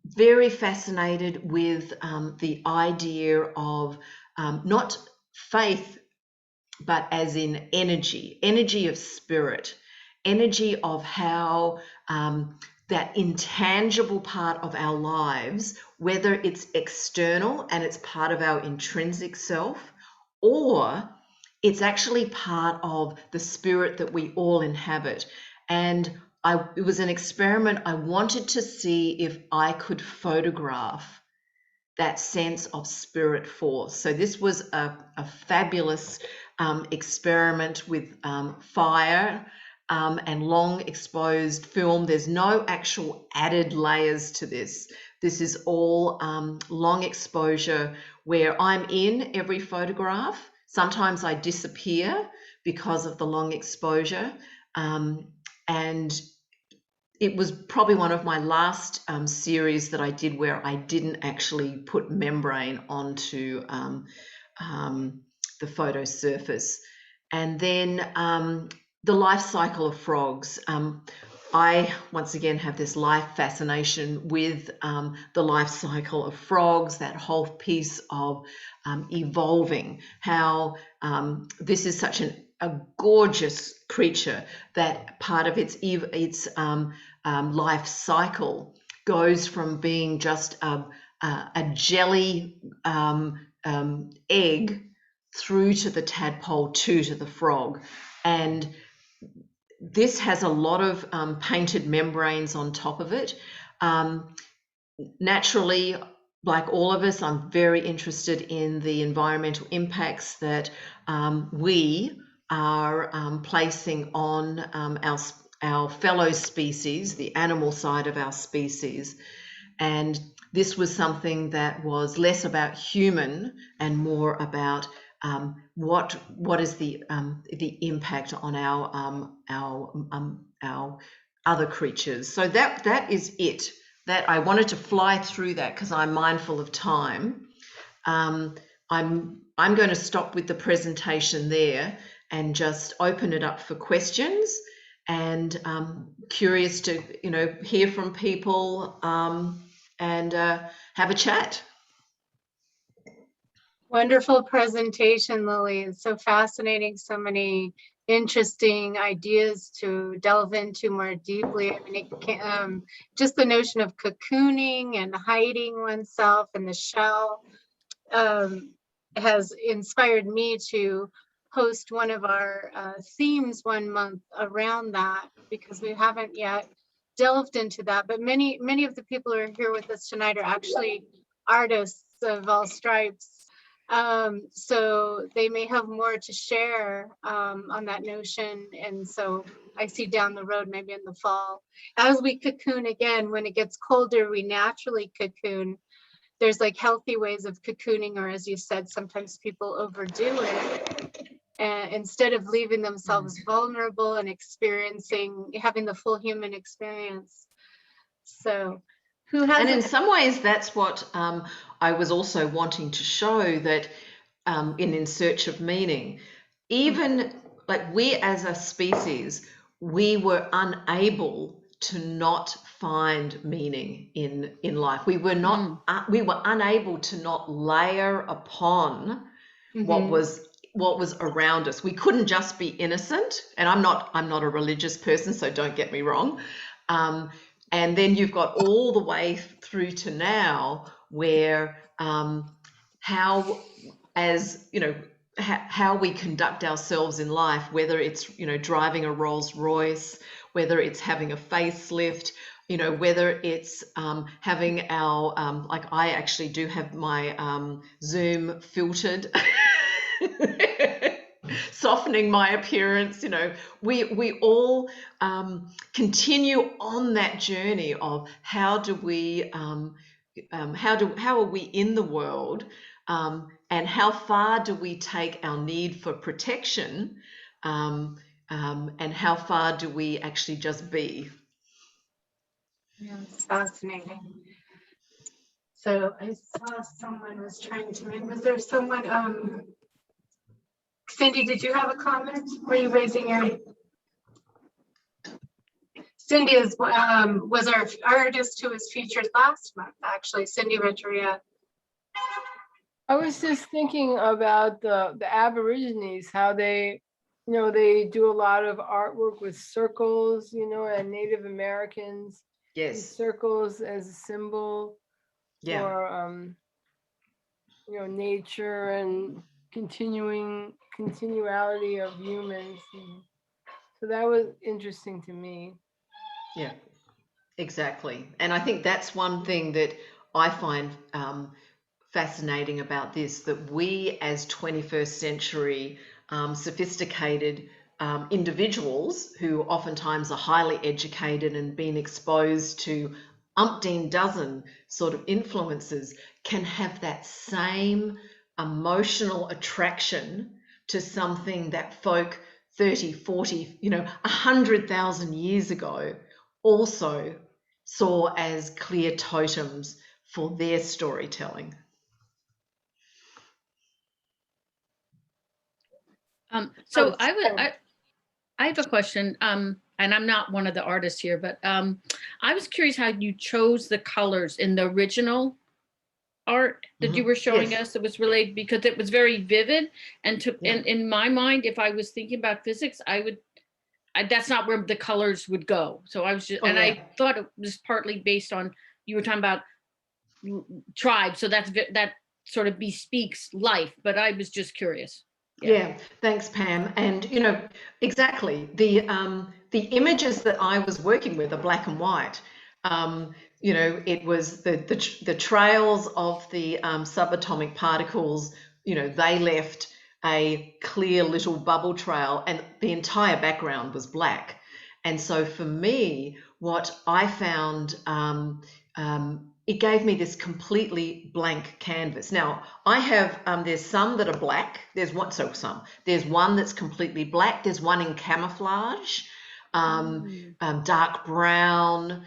Very fascinated with the idea of not faith, but as in energy of spirit, energy of how that intangible part of our lives, whether it's external and it's part of our intrinsic self, or it's actually part of the spirit that we all inhabit. And it was an experiment. I wanted to see if I could photograph that sense of spirit force. So this was a fabulous experiment with fire and long exposed film. There's no actual added layers to this. This is all long exposure where I'm in every photograph. Sometimes I disappear because of the long exposure. And it was probably one of my last series that I did where I didn't actually put membrane onto the photo surface. And then the life cycle of frogs. I, once again, have this life fascination with the life cycle of frogs, that whole piece of evolving, how this is such a gorgeous creature that part of its life cycle goes from being just a jelly egg through to the tadpole to the frog. And this has a lot of painted membranes on top of it. Naturally, like all of us, I'm very interested in the environmental impacts that we are placing on our fellow species, the animal side of our species. And this was something that was less about human and more about what is the impact on our other creatures. So that is it. That I wanted to fly through that because I'm mindful of time. I'm going to stop with the presentation there and just open it up for questions, and curious to hear from people and have a chat.
Wonderful presentation, Lily. It's so fascinating. So many interesting ideas to delve into more deeply. I mean, it can, just the notion of cocooning and hiding oneself in the shell has inspired me to host one of our themes one month around that, because we haven't yet delved into that. But many of the people who are here with us tonight are actually artists of all stripes. So they may have more to share on that notion. And so I see down the road, maybe in the fall, as we cocoon again, when it gets colder, we naturally cocoon. There's like healthy ways of cocooning, or as you said, sometimes people overdo it. And instead of leaving themselves vulnerable and having the full human experience. So who has
And in some ways, that's what I was also wanting to show, that in Search of Meaning, even like we as a species, we were unable to not find meaning in life. We were not we were unable to not layer upon what was around us. We couldn't just be innocent. And I'm not a religious person, so don't get me wrong. And then you've got all the way through to now, where how we conduct ourselves in life, whether it's driving a Rolls Royce, whether it's having a facelift, whether it's having our like I actually do have my Zoom filtered. Softening my appearance, we all continue on that journey of how are we in the world, and how far do we take our need for protection, and how far do we actually just be?
Yeah, it's fascinating. So I saw someone was trying to was there someone, Cindy, did you have a comment? Were you raising your? Cindy was our artist who was featured last month, actually, Cindy Renteria.
I was just thinking about the Aborigines, how they, they do a lot of artwork with circles, and Native Americans.
Yes.
Circles as a symbol for, nature and continuality of humans. So that was interesting to me.
Yeah, exactly. And I think that's one thing that I find fascinating about this, that we as 21st century sophisticated individuals who oftentimes are highly educated and been exposed to umpteen dozen sort of influences can have that same emotional attraction to something that folk 30, 40, 100,000 years ago also saw as clear totems for their storytelling.
So I have a question, and I'm not one of the artists here, but I was curious how you chose the colors in the original art that you were showing us. It was related because it was very vivid, and in my mind, if I was thinking about physics, that's not where the colors would go. So I was just, I thought it was partly based on, you were talking about tribes, so that sort of bespeaks life, but I was just curious.
Yeah, thanks, Pam. And exactly, the images that I was working with are black and white. It was the trails of the subatomic particles. They left a clear little bubble trail, and the entire background was black. And so for me, what I found it gave me this completely blank canvas. Now I have, there's some that are black. There's one that's completely black. There's one in camouflage, dark brown.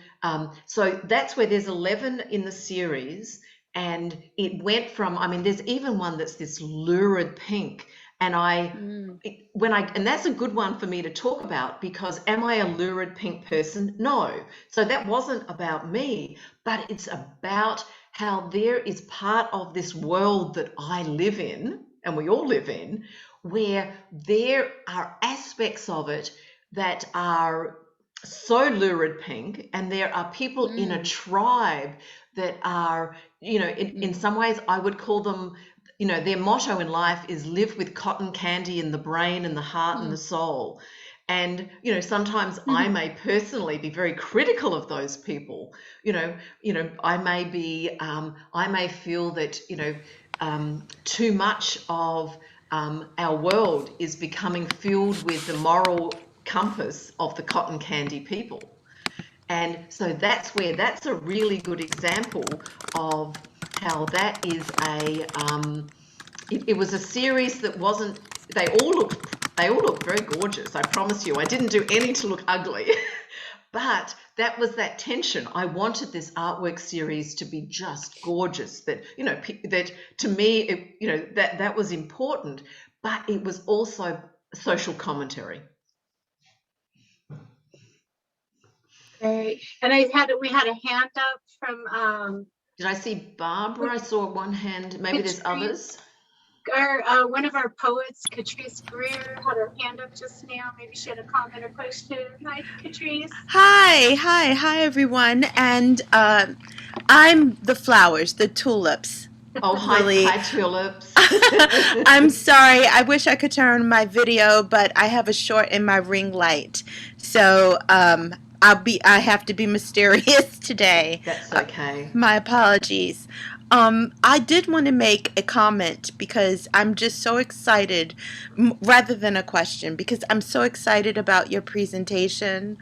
So that's where there's 11 in the series. And it went from, I mean, there's even one that's this lurid pink. And and that's a good one for me to talk about, because am I a lurid pink person? No. So that wasn't about me, but it's about how there is part of this world that I live in, and we all live in, where there are aspects of it that are so lurid pink, and there are people in a tribe that are, in some ways I would call them, their motto in life is live with cotton candy in the brain and the heart and the soul. And, sometimes I may personally be very critical of those people. I may feel that, too much of our world is becoming filled with the moral compass of the cotton candy people. And so that's a really good example of how that is it was a series that wasn't, they all look very gorgeous. I promise you, I didn't do any to look ugly, but that was that tension. I wanted this artwork series to be just gorgeous, that, that to me, that was important, but it was also social commentary.
Great. And we had a hand up from
did I see Barbara? I saw one hand. Maybe there's others.
One of our poets, Catrice Greer, had her hand up just now. Maybe she had a comment or question. Hi, Catrice.
Hi, everyone. And I'm the flowers, the tulips.
Oh, hi, tulips.
I'm sorry. I wish I could turn my video, but I have a short in my ring light. So I have to be mysterious today.
That's okay.
My apologies. I did want to make a comment because I'm just so excited, rather than a question, because I'm so excited about your presentation.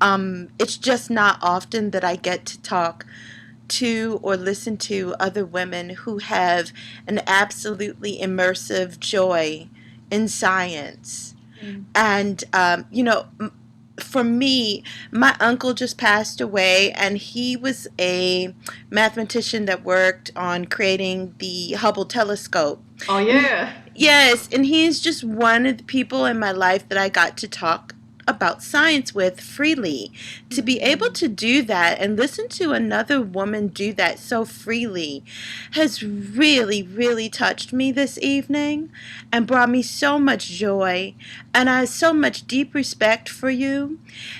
It's just not often that I get to talk to or listen to other women who have an absolutely immersive joy in science. And, for me, my uncle just passed away, and he was a mathematician that worked on creating the Hubble telescope.
Oh, yeah.
Yes, and he's just one of the people in my life that I got to talk about science with freely. To be able to do that and listen to another woman do that so freely has really, really touched me this evening and brought me so much joy. And I have so much deep respect for you.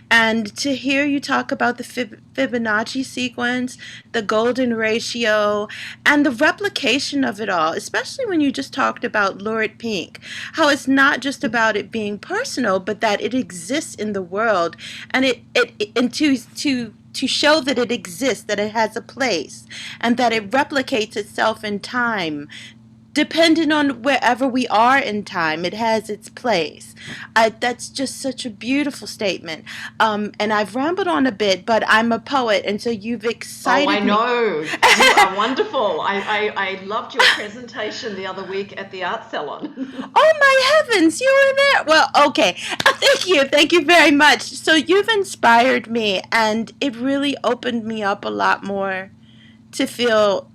And to hear you talk about the Fibonacci sequence, the golden ratio, and the replication of it all, especially when you just talked about lurid pink, how it's not just about it being personal, but that it exists in the world, and to show that it exists, that it has a place, and that it replicates itself in time. Depending on wherever we are in time, it has its place. That's just such a beautiful statement. And I've rambled on a bit, but I'm a poet, and so you've excited me.
Oh, I know. You are wonderful. I loved your presentation the other week at the art salon.
Oh, my heavens, you were there. Well, okay. Thank you. Thank you very much. So you've inspired me, and it really opened me up a lot more to feel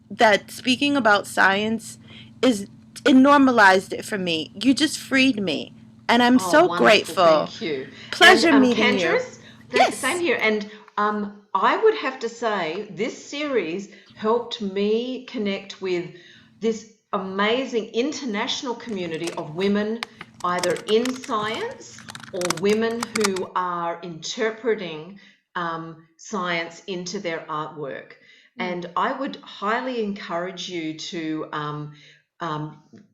that speaking about science it normalized it for me. You just freed me, and I'm so
wonderful.
grateful.
Thank you.
Pleasure meeting
Candace,
you. Yes.
Same here. And I would have to say this series helped me connect with this amazing international community of women, either in science or women who are interpreting science into their artwork. And I would highly encourage you to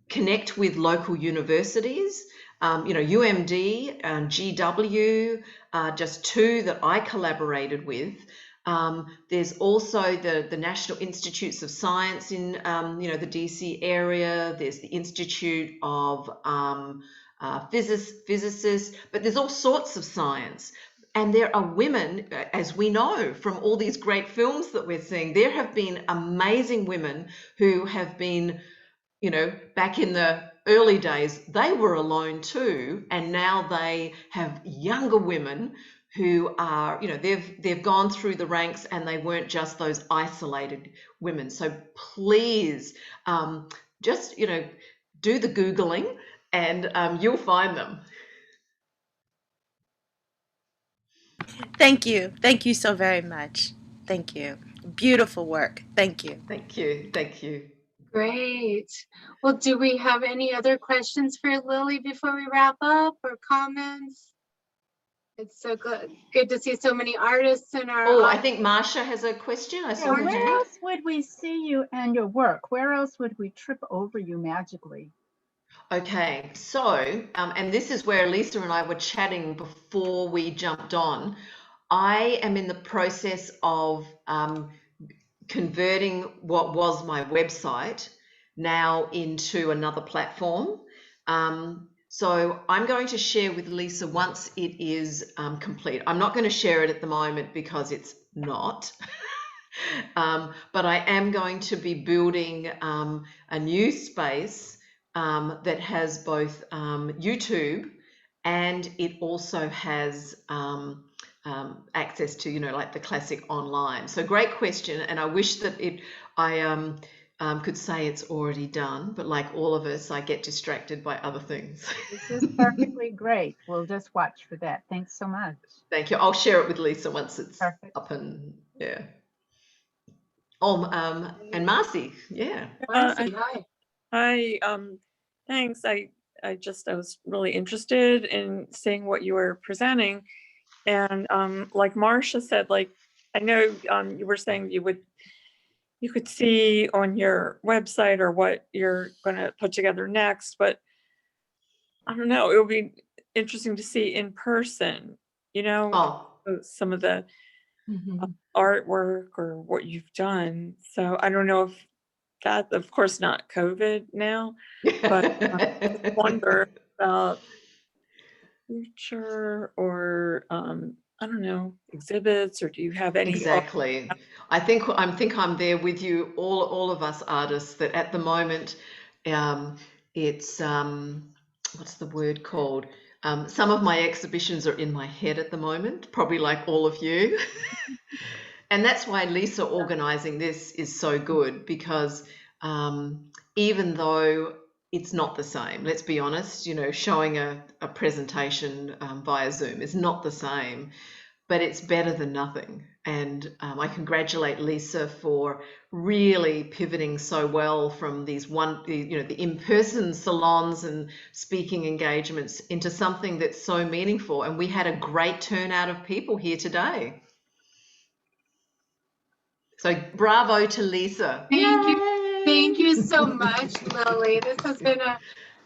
connect with local universities. UMD, GW, just two that I collaborated with. There's also the National Institutes of Science in the DC area. There's the Institute of Physicists, but there's all sorts of science. And there are women, as we know from all these great films that we're seeing, there have been amazing women who have been, you know, back in the early days, they were alone too. And now they have younger women who are, you know, they've gone through the ranks and they weren't just those isolated women. So please, just, you know, do the Googling and you'll find them.
Thank you. Thank you so very much. Thank you. Beautiful work. Thank you.
Thank you. Thank you.
Great. Well, do we have any other questions for Lily before we wrap up, or comments? It's so good to see so many artists in our
Oh, I think Marsha has a question. I saw her
Where
hand.
else would we see you and your work? Where else would we trip over you magically?
Okay, so, and this is where Lisa and I were chatting before we jumped on. I am in the process of converting what was my website now into another platform. So I'm going to share with Lisa once it is complete. I'm not going to share it at the moment because it's not. But I am going to be building a new space that has both YouTube, and it also has access to, you know, like the classic online. So great question, and I wish that I could say it's already done, but like all of us, I get distracted by other things.
This is perfectly great. We'll just watch for that. Thanks so much.
Thank you. I'll share it with Lisa once it's
Perfect.
up and yeah. Oh, and Marcy, yeah.
Marcy, hi.
Hi, thanks. I was really interested in seeing what you were presenting. And like Marcia said, like, I know you were saying you could see on your website or what you're going to put together next, but I don't know, it would be interesting to see in person, you know, some of the artwork or what you've done. So I don't know if that, of course, not COVID now, but I wonder about future or I don't know, exhibits, or do you have any?
Exactly. I think I'm there with you, all of us artists, that at the moment it's what's the word called? Some of my exhibitions are in my head at the moment, probably like all of you. And that's why Lisa organizing this is so good, because even though it's not the same, let's be honest, you know, showing a presentation via Zoom is not the same, but it's better than nothing. And I congratulate Lisa for really pivoting so well from these the in-person salons and speaking engagements into something that's so meaningful. And we had a great turnout of people here today. So bravo to Lisa.
Thank you. Thank you so much, Lily. This has been a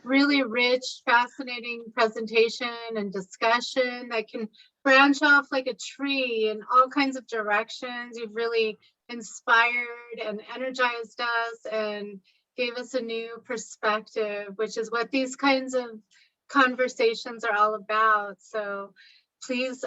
really rich, fascinating presentation and discussion that can branch off like a tree in all kinds of directions. You've really inspired and energized us and gave us a new perspective, which is what these kinds of conversations are all about. So please,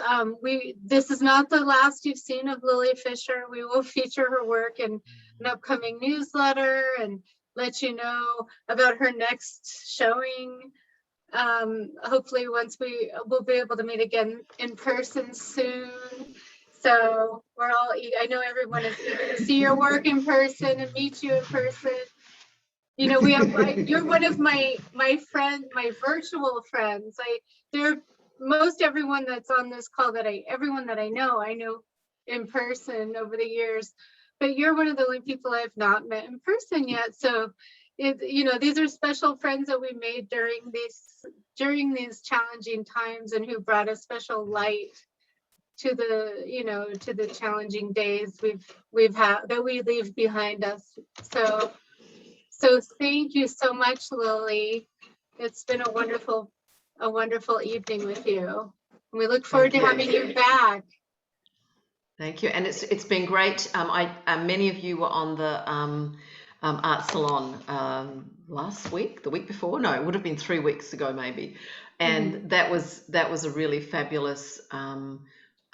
this is not the last you've seen of Lylie Fisher. We will feature her work in an upcoming newsletter and let you know about her next showing. Hopefully once we'll be able to meet again in person soon. So we're all, I know everyone is eager to see your work in person and meet you in person. You know, you're one of my friends, my virtual friends. Most everyone that's on this call everyone that I know in person over the years, but you're one of the only people I've not met in person yet. So, these are special friends that we made during these challenging times, and who brought a special light to the challenging days we've had that we leave behind us. So thank you so much, Lily. It's been a wonderful evening with you. We look forward to having you back.
Thank you, and it's been great. Many of you were on the art salon last week, the week before. No, it would have been 3 weeks ago maybe, and that was a really fabulous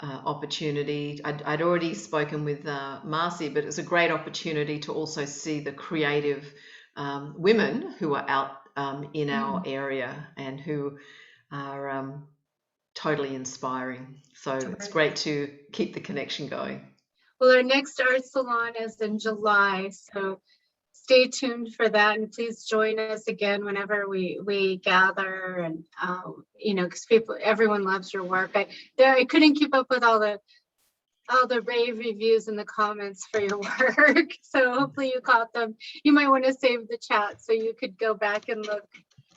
opportunity. I'd already spoken with Marcy, but it's a great opportunity to also see the creative women who are out in our area and who are totally inspiring. So it's great to keep the connection going.
Well, our next art salon is in July, so stay tuned for that, and please join us again whenever we gather. And you know, because everyone loves your work. I couldn't keep up with all the rave reviews in the comments for your work, so hopefully you caught them. You might want to save the chat so you could go back and look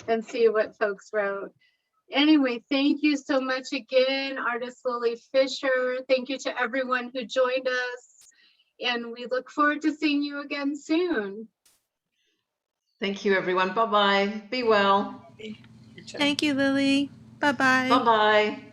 and see what folks wrote. Anyway, thank you so much again, artist Lylie Fisher. Thank you to everyone who joined us, and we look forward to seeing you again soon.
Thank you, everyone. Bye-bye. Be well.
Thank you, Lily. Bye-bye.
Bye-bye.